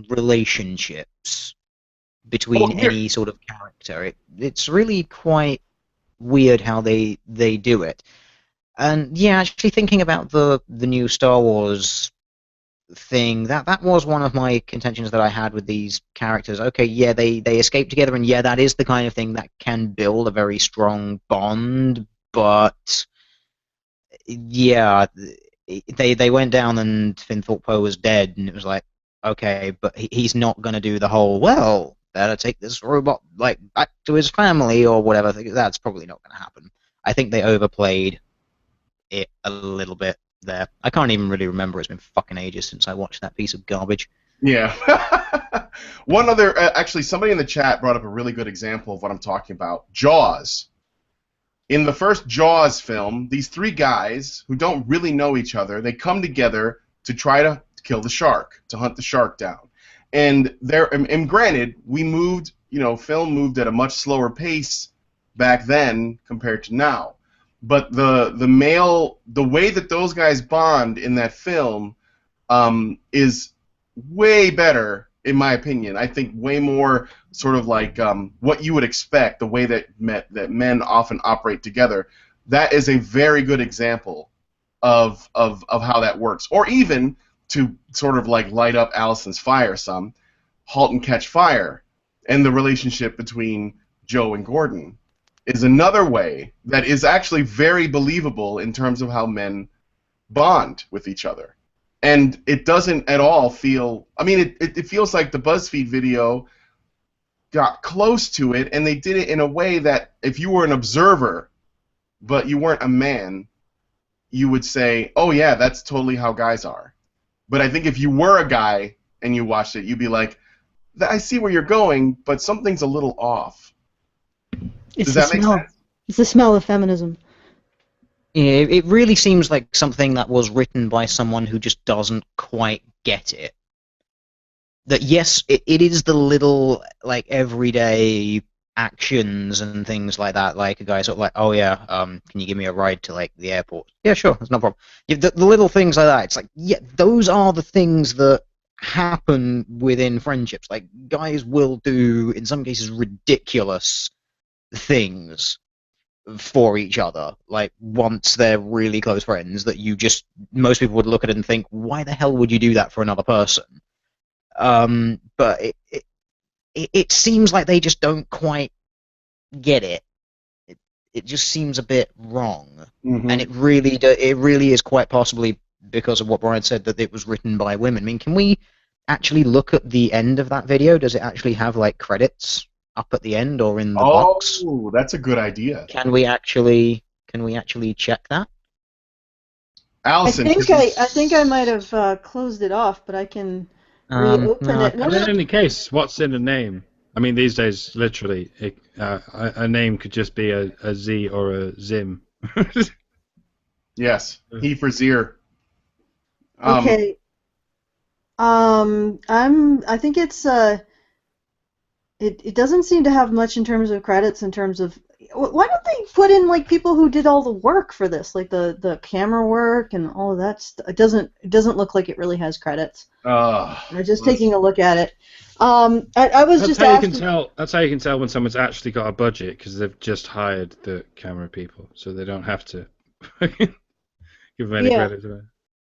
relationships between any sort of character. It's really quite weird how they do it. And yeah, actually thinking about the new Star Wars thing, that was one of my contentions that I had with these characters. Okay, yeah, they escape together, and yeah, that is the kind of thing that can build a very strong bond, but yeah, they went down and Finn thought Poe was dead, and it was like, okay, but he's not going to do the whole, well, better take this robot like back to his family or whatever. That's probably not going to happen. I think they overplayed it a little bit there. I can't even really remember. It's been fucking ages since I watched that piece of garbage. Yeah. One other, actually, somebody in the chat brought up a really good example of what I'm talking about. Jaws. In the first Jaws film, these three guys who don't really know each other, they come together to try to kill the shark, to hunt the shark down. And granted, we moved, film moved at a much slower pace back then compared to now. But the way that those guys bond in that film is way better, in my opinion. I think way more sort of like what you would expect, the way that men often operate together. That is a very good example of how that works. Or even to sort of like light up Allison's fire some, Halt and Catch Fire, and the relationship between Joe and Gordon is another way that is actually very believable in terms of how men bond with each other. And it doesn't at all feel... I mean, it feels like the BuzzFeed video got close to it, and they did it in a way that if you were an observer, but you weren't a man, you would say, oh yeah, that's totally how guys are. But I think if you were a guy and you watched it, you'd be like, I see where you're going, but something's a little off. Does that make sense? It's the smell of feminism. Yeah, it really seems like something that was written by someone who just doesn't quite get it. That yes, it is the little like everyday actions and things like that. Like a guy sort of like, oh yeah, can you give me a ride to like the airport? Yeah, sure, that's no problem. The little things like that. It's like, yeah, those are the things that happen within friendships. Like, guys will do, in some cases, ridiculous things for each other. Like, once they're really close friends, that most people would look at it and think, why the hell would you do that for another person? But it seems like they just don't quite get it. It just seems a bit wrong, and it really is quite possibly because of what Brian said, that it was written by women. I mean, can we actually look at the end of that video? Does it actually have like credits up at the end or in the box? Oh, that's a good idea. Can we actually check that? Allison, I think I might have closed it off, but I can reopen no, it. And in any case, what's in a name? I mean, these days, literally, a name could just be a Z or a Zim. yes, he for Zier. Okay. I think it's it doesn't seem to have much in terms of credits. In terms of, why don't they put in like people who did all the work for this, like the camera work and all of that stuff? It doesn't look like it really has credits. I'm just taking a look at it. I was just asking. That's how you can tell when someone's actually got a budget, because they've just hired the camera people, so they don't have to give them any credit to it.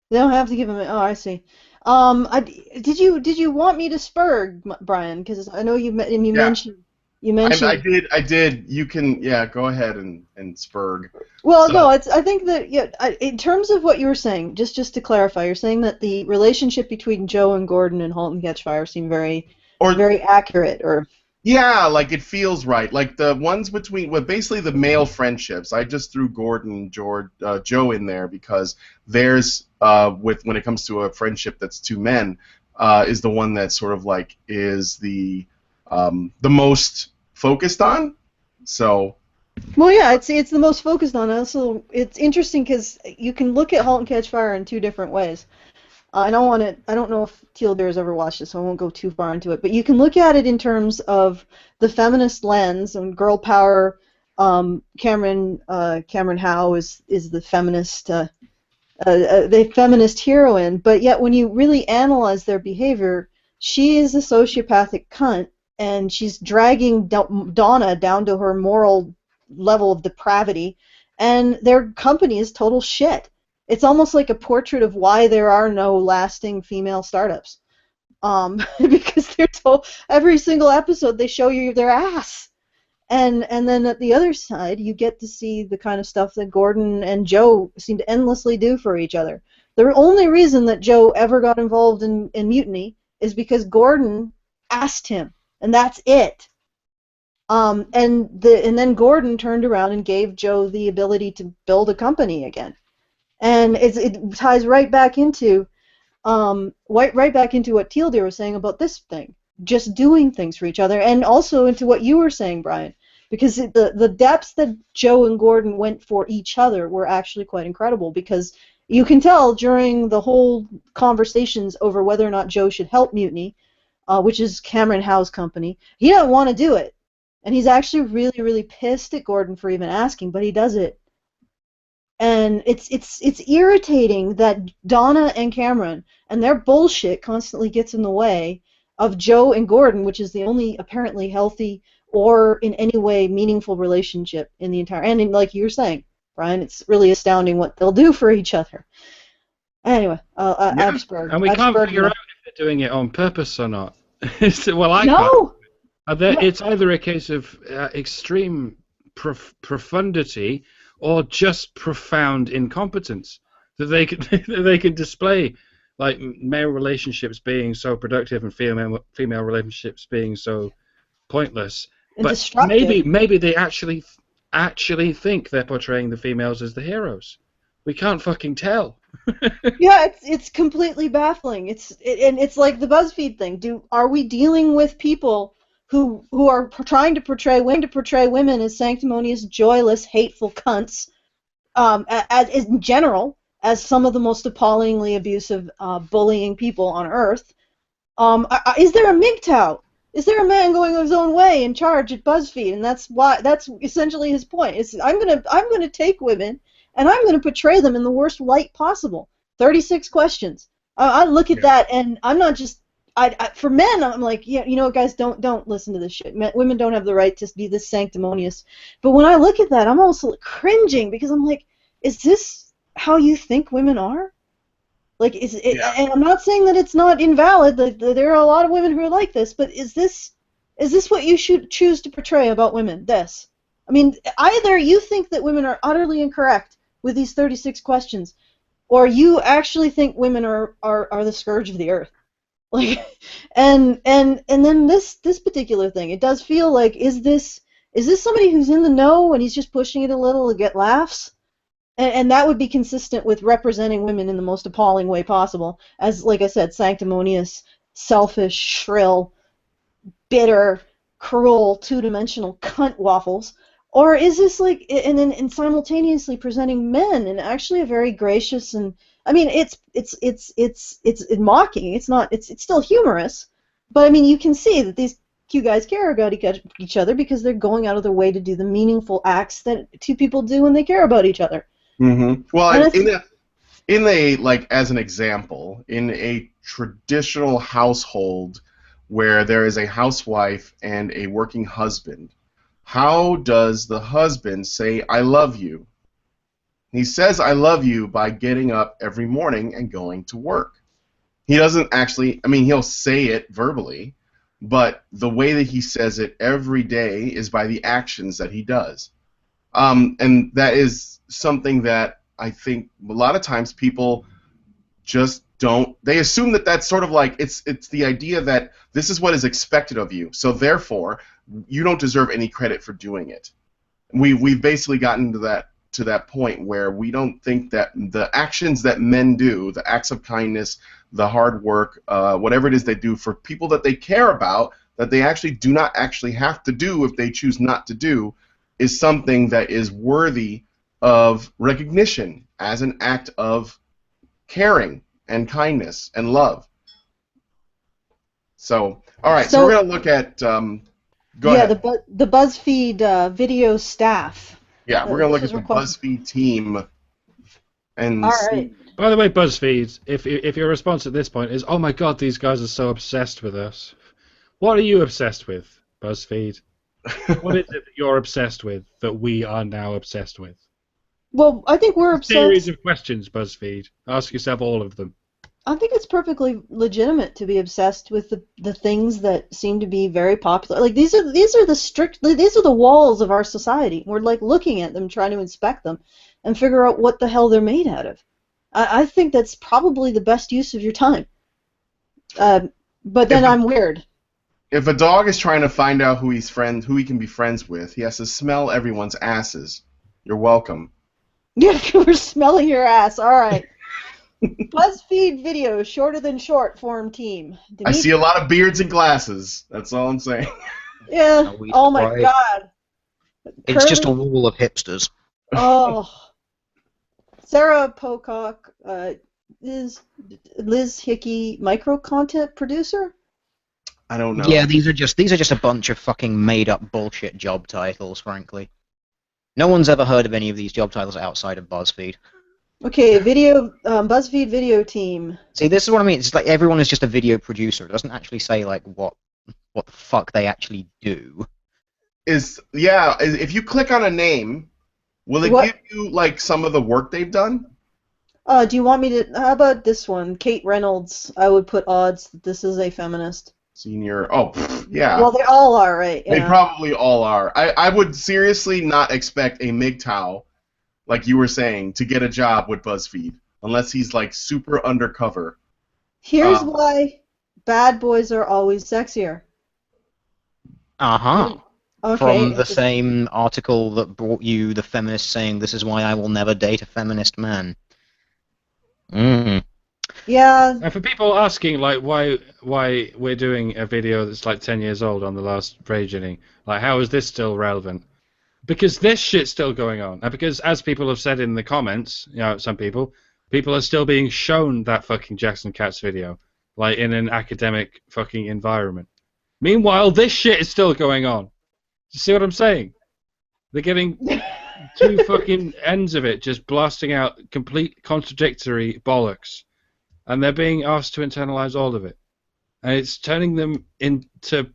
They don't have to give them. Oh, I see. Did you want me to spurg, Brian? Because I know you mentioned. I did. You can, go ahead and spurg. Well, no, I think that in terms of what you were saying, just to clarify, you're saying that the relationship between Joe and Gordon and *Halt and Catch Fire* seem very accurate, or. Yeah, like it feels right. Like the ones between, basically the male friendships. I just threw Gordon, Joe in there because there's when it comes to a friendship that's two men, is the one that sort of like is the most focused on. So. Well, yeah, it's the most focused on. Also, it's interesting because you can look at *Halt and Catch Fire* in two different ways. I don't know if Teal Bear has ever watched this, so I won't go too far into it. But you can look at it in terms of the feminist lens and girl power. Cameron Howe is the feminist heroine, but yet when you really analyze their behavior, she is a sociopathic cunt, and she's dragging Donna down to her moral level of depravity, and their company is total shit. It's almost like a portrait of why there are no lasting female startups, because they're told every single episode they show you their ass, and then at the other side you get to see the kind of stuff that Gordon and Joe seem to endlessly do for each other. The only reason that Joe ever got involved in Mutiny is because Gordon asked him, and that's it. And then Gordon turned around and gave Joe the ability to build a company again. And it ties right back into what Teal Deer was saying about this thing, just doing things for each other, and also into what you were saying, Brian, because the depths that Joe and Gordon went for each other were actually quite incredible, because you can tell during the whole conversations over whether or not Joe should help Mutiny, which is Cameron Howe's company, he doesn't want to do it, and he's actually really, really pissed at Gordon for even asking, but he does it. And it's irritating that Donna and Cameron and their bullshit constantly gets in the way of Joe and Gordon, which is the only apparently healthy or in any way meaningful relationship in the entire. And like you were saying, Brian, it's really astounding what they'll do for each other. Anyway, Absberg. And we can't figure out if they're doing it on purpose or not. Well, I no. can't. It's either a case of extreme profundity or just profound incompetence that they can display, like male relationships being so productive and female relationships being so pointless. And but destructive. maybe they actually think they're portraying the females as the heroes. We can't fucking tell. Yeah, it's completely baffling. It's like the Buzzfeed thing. Are we dealing with people who are trying to portray women as sanctimonious, joyless, hateful cunts, as in general, as some of the most appallingly abusive, bullying people on Earth? Is there a MGTOW? Is there a man going his own way in charge at Buzzfeed? And that's essentially his point. I'm gonna take women and I'm gonna portray them in the worst light possible. 36 questions. I look at that, and I'm not just. For men, I'm like, yeah, you know what, guys, don't listen to this shit. Women don't have the right to be this sanctimonious. But when I look at that, I'm also cringing because I'm like, is this how you think women are? Like, and I'm not saying that it's not invalid. There are a lot of women who are like this, but is this what you should choose to portray about women? This. I mean, either you think that women are utterly incorrect with these 36 questions, or you actually think women are the scourge of the earth. Like, and then this particular thing, it does feel like, is this somebody who's in the know and he's just pushing it a little to get laughs? And that would be consistent with representing women in the most appalling way possible, as, like I said, sanctimonious, selfish, shrill, bitter, cruel, two-dimensional cunt waffles. Or is this like, and simultaneously presenting men in actually a very gracious and, I mean, it's mocking. It's not. It's still humorous, but I mean, you can see that these two guys care about each other because they're going out of their way to do the meaningful acts that two people do when they care about each other. Mm-hmm. Well, in a like, as an example, in a traditional household where there is a housewife and a working husband, how does the husband say "I love you"? He says "I love you" by getting up every morning and going to work. He doesn't actually, I mean, he'll say it verbally, but the way that he says it every day is by the actions that he does. And that is something that I think a lot of times people just don't, they assume that that's sort of like, it's the idea that this is what is expected of you, so therefore you don't deserve any credit for doing it. We've basically gotten to that point where we don't think that the actions that men do, the acts of kindness, the hard work, whatever it is they do for people that they care about, that they actually do not actually have to do if they choose not to do, is something that is worthy of recognition as an act of caring and kindness and love. So, all right, so we're going to look at... go ahead. The Buzzfeed video staff. Yeah, we're going to look at the Buzzfeed team. And all right. By the way, Buzzfeed, if your response at this point is, "Oh my God, these guys are so obsessed with us," what are you obsessed with, Buzzfeed? What is it that you're obsessed with that we are now obsessed with? Well, I think we're obsessed. Series of questions, Buzzfeed. Ask yourself all of them. I think it's perfectly legitimate to be obsessed with the things that seem to be very popular. Like these are the walls of our society. We're like looking at them, trying to inspect them, and figure out what the hell they're made out of. I think that's probably the best use of your time. But then I'm weird. If a dog is trying to find out who he can be friends with, he has to smell everyone's asses. You're welcome. Yeah, we're smelling your ass. All right. BuzzFeed video, shorter than short form team. I see a lot of beards and glasses. That's all I'm saying. Yeah. Oh my God. It's just a wall of hipsters. Oh. Sarah Pocock, is Liz Hickey micro content producer? I don't know. Yeah, these are just a bunch of fucking made up bullshit job titles, frankly. No one's ever heard of any of these job titles outside of BuzzFeed. Okay, BuzzFeed video team. See, this is what I mean. It's like everyone is just a video producer. It doesn't actually say like what the fuck they actually do. If you click on a name, will it give you like some of the work they've done? Do you want me to? How about this one, Kate Reynolds? I would put odds that this is a feminist. Senior. Oh, yeah. Well, they all are, right? Yeah. They probably all are. I would seriously not expect a MGTOW, like you were saying, to get a job with BuzzFeed, unless he's like super undercover. Here's why bad boys are always sexier. Uh-huh. Okay. From the same article that brought you the feminist saying, "This is why I will never date a feminist man." Yeah. And for people asking like why we're doing a video that's like 10 years old on the last Rage Inning, like how is this still relevant? Because this shit's still going on, and because as people have said in the comments, you know, some people are still being shown that fucking Jackson Katz video, like in an academic fucking environment. Meanwhile, this shit is still going on. You see what I'm saying? They're getting two fucking ends of it, just blasting out complete contradictory bollocks. and they're being asked to internalize all of it, and it's turning them into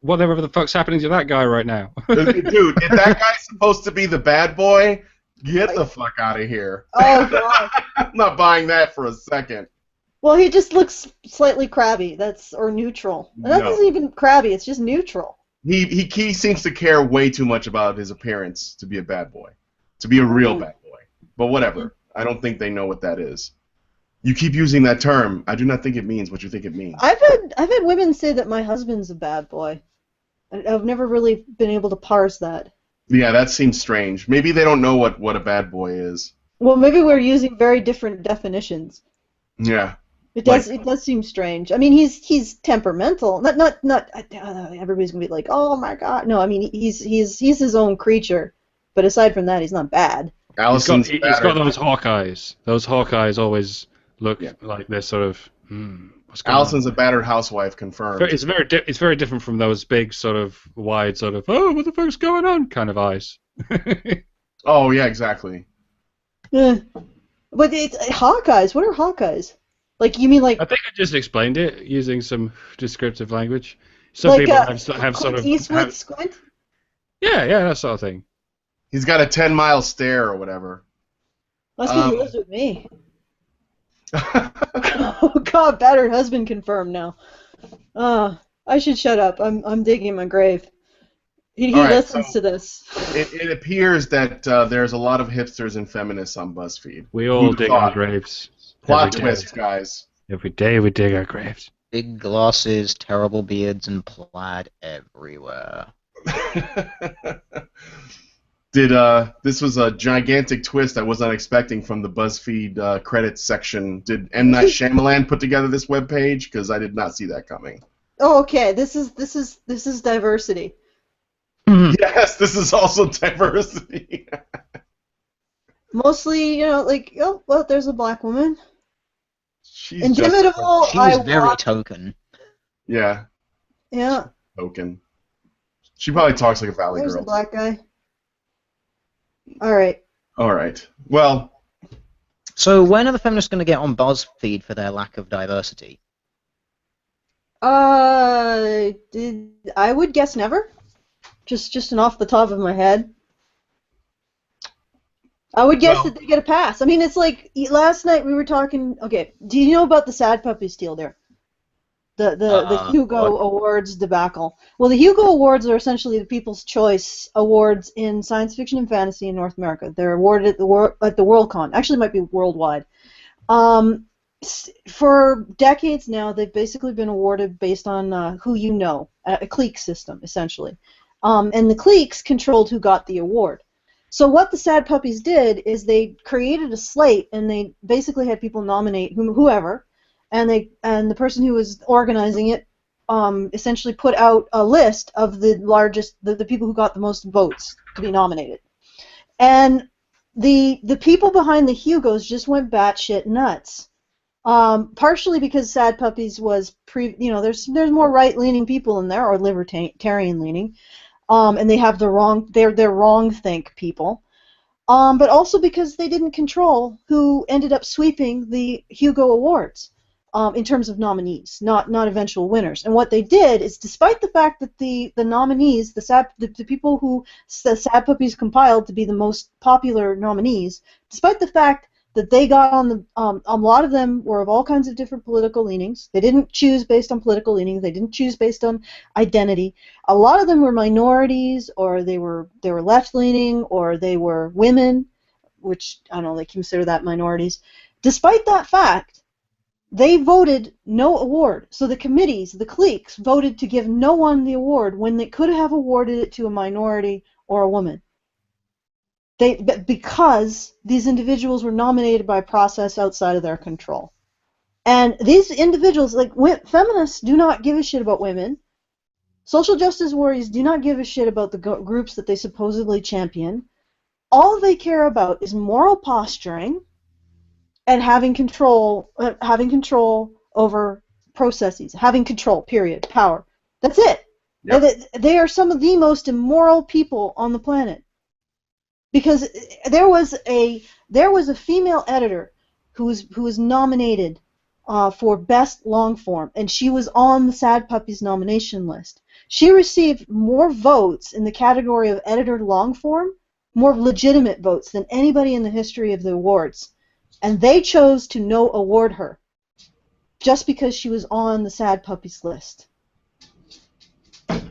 whatever the fuck's happening to that guy right now. Dude, if that guy's supposed to be the bad boy, get the fuck out of here. Oh god. I'm not buying that for a second. Well, he just looks slightly crabby. Or neutral. That No. isn't even crabby. It's just neutral. He seems to care way too much about his appearance to be a bad boy, to be a real bad boy. But whatever. I don't think they know what that is. You keep using that term. I do not think it means what you think it means. I've had women say that my husband's a bad boy. I've never really been able to parse that. Yeah, that seems strange. Maybe they don't know what a bad boy is. Well, maybe we're using very different definitions. Yeah. It does seem strange. I mean, he's temperamental. Not everybody's gonna be like, oh my god. No, I mean he's his own creature. But aside from that, he's not bad. He's got those hawk eyes. Those hawk eyes always look like they're sort of. What's going Allison's on? a battered housewife, confirmed. It's very different from those big sort of wide sort of what the fuck's going on kind of eyes. Oh yeah, exactly. But it's Hawkeyes. What are Hawkeyes? Like you mean like? I think I just explained it using some descriptive language. Some people have sort of Eastwood squint. Yeah, that sort of thing. He's got a 10-mile stare or whatever. Must be he lives with me. Oh god, battered husband confirmed now. I should shut up. I'm digging my grave. He All right, listens to this. It appears that there's a lot of hipsters and feminists on BuzzFeed. We all dig our graves. Plot twist, guys. Every day we dig our graves. Big glasses, terrible beards, and plaid everywhere. This was a gigantic twist I was not expecting from the BuzzFeed credits section. Did M. Night Shyamalan put together this webpage? Because I did not see that coming. Oh, okay. This is diversity. Yes, this is also diversity. Mostly, like, oh, well, there's a black woman. She's Inimitable. She's very token. Yeah. Yeah. Token. She probably talks like a valley There's girl. a black guy. All right. All right. Well. So when are the feminists going to get on BuzzFeed for their lack of diversity? I would guess never. Just an off the top of my head. I would guess that they get a pass. I mean, it's like last night we were talking. Okay, do you know about the sad puppies deal there? The Hugo Awards debacle. Well, the Hugo Awards are essentially the People's Choice Awards in science fiction and fantasy in North America. They're awarded at the Worldcon. Actually, it might be worldwide. For decades now, they've basically been awarded based on who you know, a clique system, essentially. And the cliques controlled who got the award. So what the Sad Puppies did is they created a slate, and they basically had people nominate whoever, and the person who was organizing it essentially put out a list of the people who got the most votes to be nominated. And the people behind the Hugos just went batshit nuts. Partially because Sad Puppies was there's more right-leaning people in there, or libertarian-leaning. And they have they're wrong-think people, but also because they didn't control who ended up sweeping the Hugo Awards in terms of nominees, not eventual winners. And what they did is, despite the fact that the nominees, the people who the Sad Puppies compiled to be the most popular nominees, despite the fact that they got on a lot of them were of all kinds of different political leanings. They didn't choose based on political leanings. They didn't choose based on identity. A lot of them were minorities, or they were left-leaning, or they were women, which I don't know, they consider that minorities. Despite that fact, they voted no award. So the committees, the cliques, voted to give no one the award when they could have awarded it to a minority or a woman. Because these individuals were nominated by a process outside of their control. And these individuals, like feminists, do not give a shit about women. Social justice warriors do not give a shit about the groups that they supposedly champion. All they care about is moral posturing and having control over processes, having control, period, power. That's it. Yep. They are some of the most immoral people on the planet. Because there was a female editor who was nominated for Best Long Form, and she was on the Sad Puppies nomination list. She received more votes in the category of editor long form, more legitimate votes than anybody in the history of the awards. And they chose to no award her just because she was on the Sad Puppies list.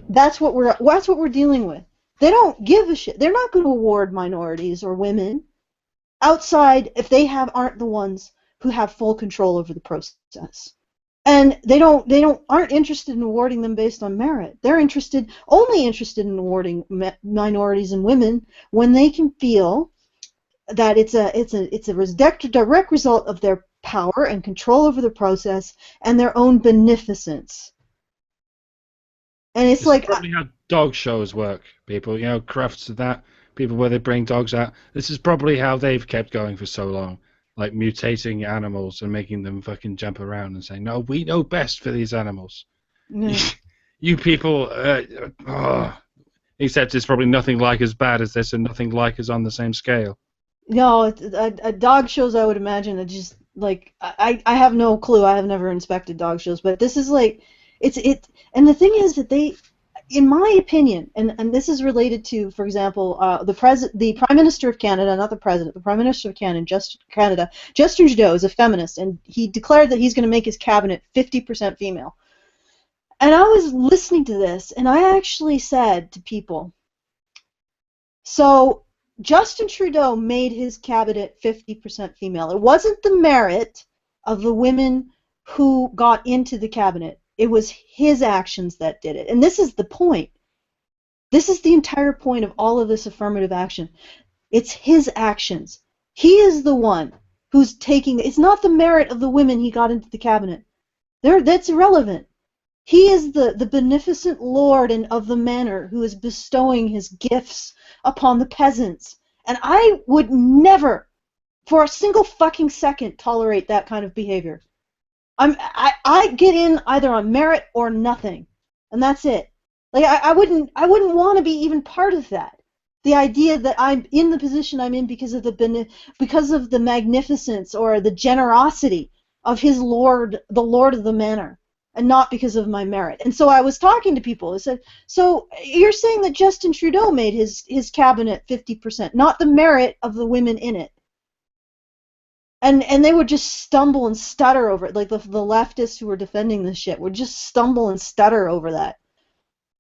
That's what we're dealing with. They don't give a shit. They're not going to award minorities or women outside if they aren't the ones who have full control over the process. And they aren't interested in awarding them based on merit. They're only interested in awarding minorities and women when they can feel that it's a direct result of their power and control over the process and their own beneficence. And it's like probably how dog shows work, people. Crafts of that, people where they bring dogs out. This is probably how they've kept going for so long. Like mutating animals and making them fucking jump around and saying, no, we know best for these animals. Yeah. You people, except it's probably nothing like as bad as this and nothing like as on the same scale. No, dog shows, I would imagine, are just like I have no clue. I have never inspected dog shows, but this is like and the thing is that they, in my opinion, and this is related to, for example, the Prime Minister of Canada, not the President, the Prime Minister of Canada, Justin Trudeau is a feminist, and he declared that he's going to make his cabinet 50% female. And I was listening to this, and I actually said to people, so Justin Trudeau made his cabinet 50% female. It wasn't the merit of the women who got into the cabinet. It was his actions that did it. And this is the point. This is the entire point of all of this affirmative action. It's his actions. He is the one who's taking... It's not the merit of the women he got into the cabinet. That's irrelevant. He is the beneficent lord of the manor who is bestowing his gifts upon the peasants. And I would never, for a single fucking second, tolerate that kind of behavior. I get in either on merit or nothing, and that's it. Like I wouldn't want to be even part of that. The idea that I'm in the position I'm in because of the magnificence or the generosity of his lord, the lord of the manor, and not because of my merit. And so I was talking to people. I said, so you're saying that Justin Trudeau made his cabinet 50%, not the merit of the women in it. And they would just stumble and stutter over it, like the leftists who were defending this shit would just stumble and stutter over that,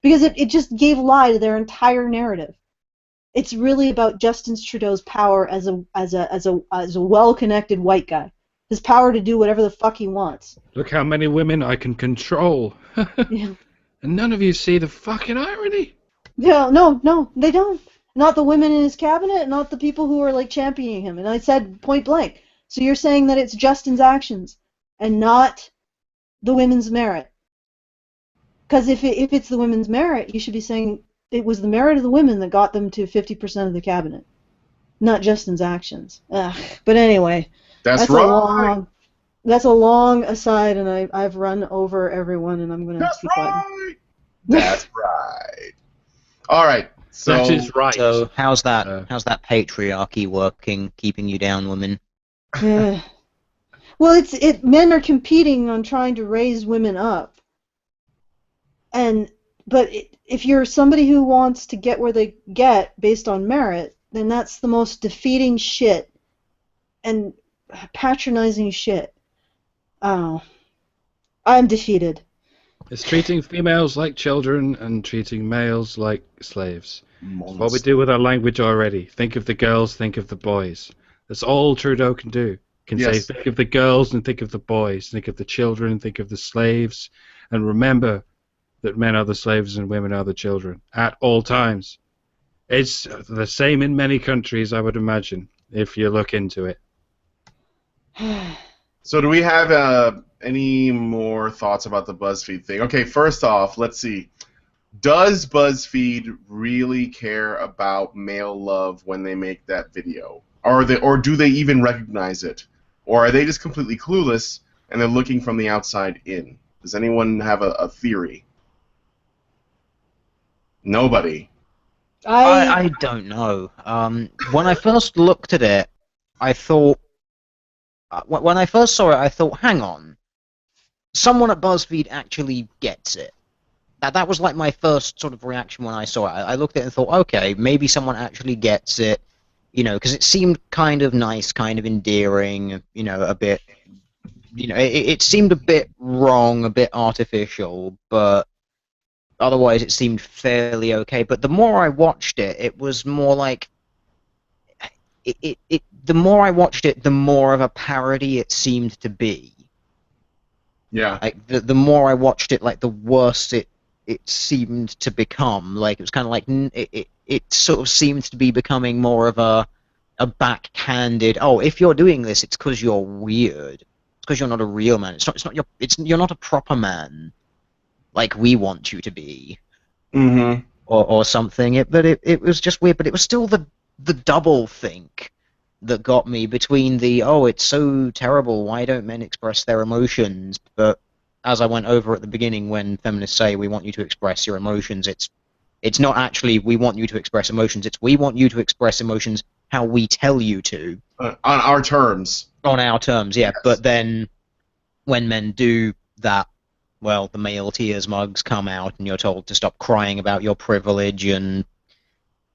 because it just gave lie to their entire narrative. It's really about Justin Trudeau's power as a well-connected white guy, his power to do whatever the fuck he wants. Look how many women I can control. Yeah. And none of you see the fucking irony. Yeah, no, they don't. Not the women in his cabinet, not the people who are like championing him. And I said point blank. So you're saying that it's Justin's actions and not the women's merit? Because if it's the women's merit, you should be saying it was the merit of the women that got them to 50% of the cabinet, not Justin's actions. Ugh. But anyway, that's right. That's a long aside, and I've run over everyone, and I'm going to keep quiet. That's right. All right. So that is right. So how's that patriarchy working, keeping you down, women? Well, men are competing on trying to raise women up, but if you're somebody who wants to get where they get based on merit, then that's the most defeating shit and patronizing shit. Oh, I'm defeated. It's treating females like children and treating males like slaves. It's what we do with our language already. Think of the girls, think of the boys. That's all Trudeau can do. Can say, think of the girls and think of the boys. Think of the children, think of the slaves. And remember that men are the slaves and women are the children at all times. It's the same in many countries, I would imagine, if you look into it. So do we have any more thoughts about the BuzzFeed thing? Okay, first off, let's see. Does BuzzFeed really care about male love when they make that video? Or do they even recognize it? Or are they just completely clueless and they're looking from the outside in? Does anyone have a theory? Nobody. I don't know. When I first looked at it, I thought... when I first saw it, I thought, hang on. someone at BuzzFeed actually gets it. That was like my first sort of reaction when I saw it. I looked at it and thought, okay, maybe someone actually gets it, because it seemed kind of nice, kind of endearing, a bit, it seemed a bit wrong, a bit artificial, but otherwise it seemed fairly okay. But the more I watched it, it was more like, the more I watched it, the more of a parody it seemed to be. Yeah. Like, the more I watched it, like, the worse it seemed to become. Like, it was kind of like, it sort of seemed to be becoming more of a backhanded, oh, if you're doing this, it's because you're weird. It's because you're not a real man. You're not a proper man, like we want you to be. Mm-hmm. Or something. But it was just weird, but it was still the double think that got me between the, oh, it's so terrible, why don't men express their emotions? But as I went over at the beginning, when feminists say we want you to express your emotions, it's not actually we want you to express emotions, it's we want you to express emotions how we tell you to. On our terms. On our terms, yeah. Yes. But then when men do that, well, the male tears mugs come out and you're told to stop crying about your privilege and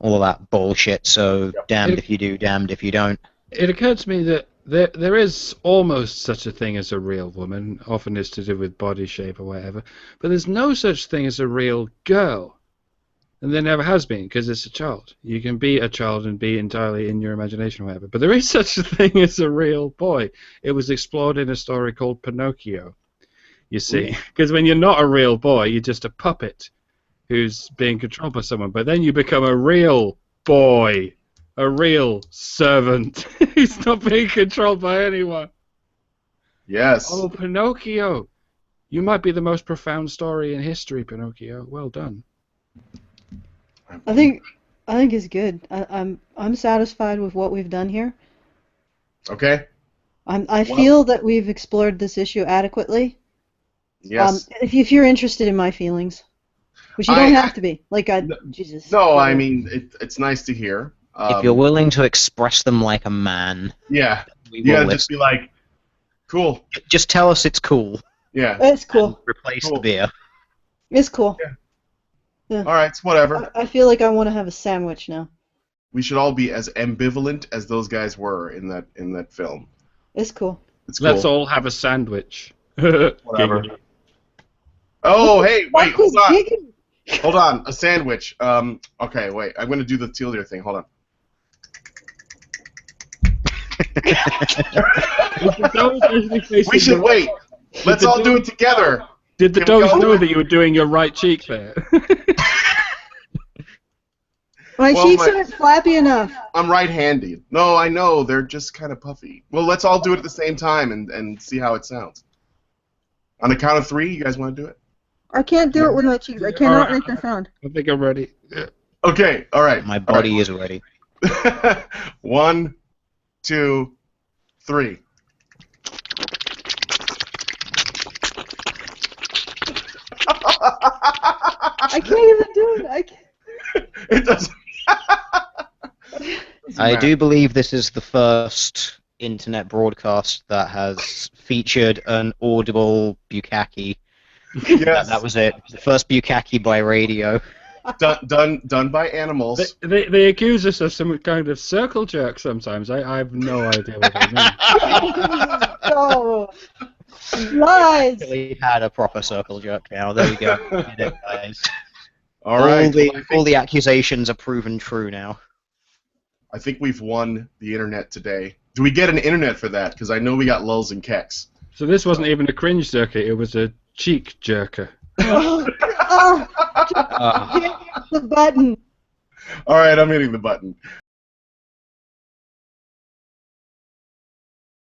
all of that bullshit, so damned if you do, damned if you don't. It occurred to me that there is almost such a thing as a real woman, often it's to do with body shape or whatever, but there's no such thing as a real girl. And there never has been, because it's a child. You can be a child and be entirely in your imagination or whatever, but there is such a thing as a real boy. It was explored in a story called Pinocchio, you see. Because when you're not a real boy, you're just a puppet who's being controlled by someone, but then you become a real boy, a real servant who's not being controlled by anyone. Yes. Oh, Pinocchio! You might be the most profound story in history, Pinocchio. Well done. I think it's good. I'm satisfied with what we've done here. Okay. I feel that we've explored this issue adequately. Yes. If you're interested in my feelings. Which you don't have to be. Like, Jesus. No, I mean, it's nice to hear. If you're willing to express them like a man, yeah, we you will gotta just be like, cool. Just tell us it's cool. Yeah. It's cool. Replace Cool. the beer. It's cool. Yeah. All right, it's whatever. I feel like I want to have a sandwich now. We should all be as ambivalent as those guys were in that film. It's cool. It's cool. Let's all have a sandwich. Whatever. Oh, hey, wait, hold on. Giggity. Hold on, a sandwich. Okay, wait, I'm gonna do the teal thing. Hold on. We should wait. Let's all do it together. Did the Can we dogs go? know that you were doing your right cheek there? My Well, cheeks aren't flappy enough. I'm right-handed. No, I know, they're just kind of puffy. Well, let's all do it at the same time and see how it sounds. On the count of 3, you guys want to do it? I can't do it with my cheeks. I cannot make the sound. I think I'm ready. Yeah. Okay, all right. My body is ready. 1, 2, 3. I can't even do it. I can't. It doesn't. I do believe this is the first internet broadcast that has featured an audible bukkake. Yes. That was it. The first bukkake by radio. Done by animals. They accuse us of some kind of circle jerk sometimes. I have no idea what they mean. Oh, lies. We had a proper circle jerk now. There we go. We did it, guys. All right. All the accusations are proven true now. I think we've won the internet today. Do we get an internet for that? Because I know we got lulls and kecks. So this wasn't even a cringe jerker, it was a cheek jerker. Oh, hit the button. All right, I'm hitting the button.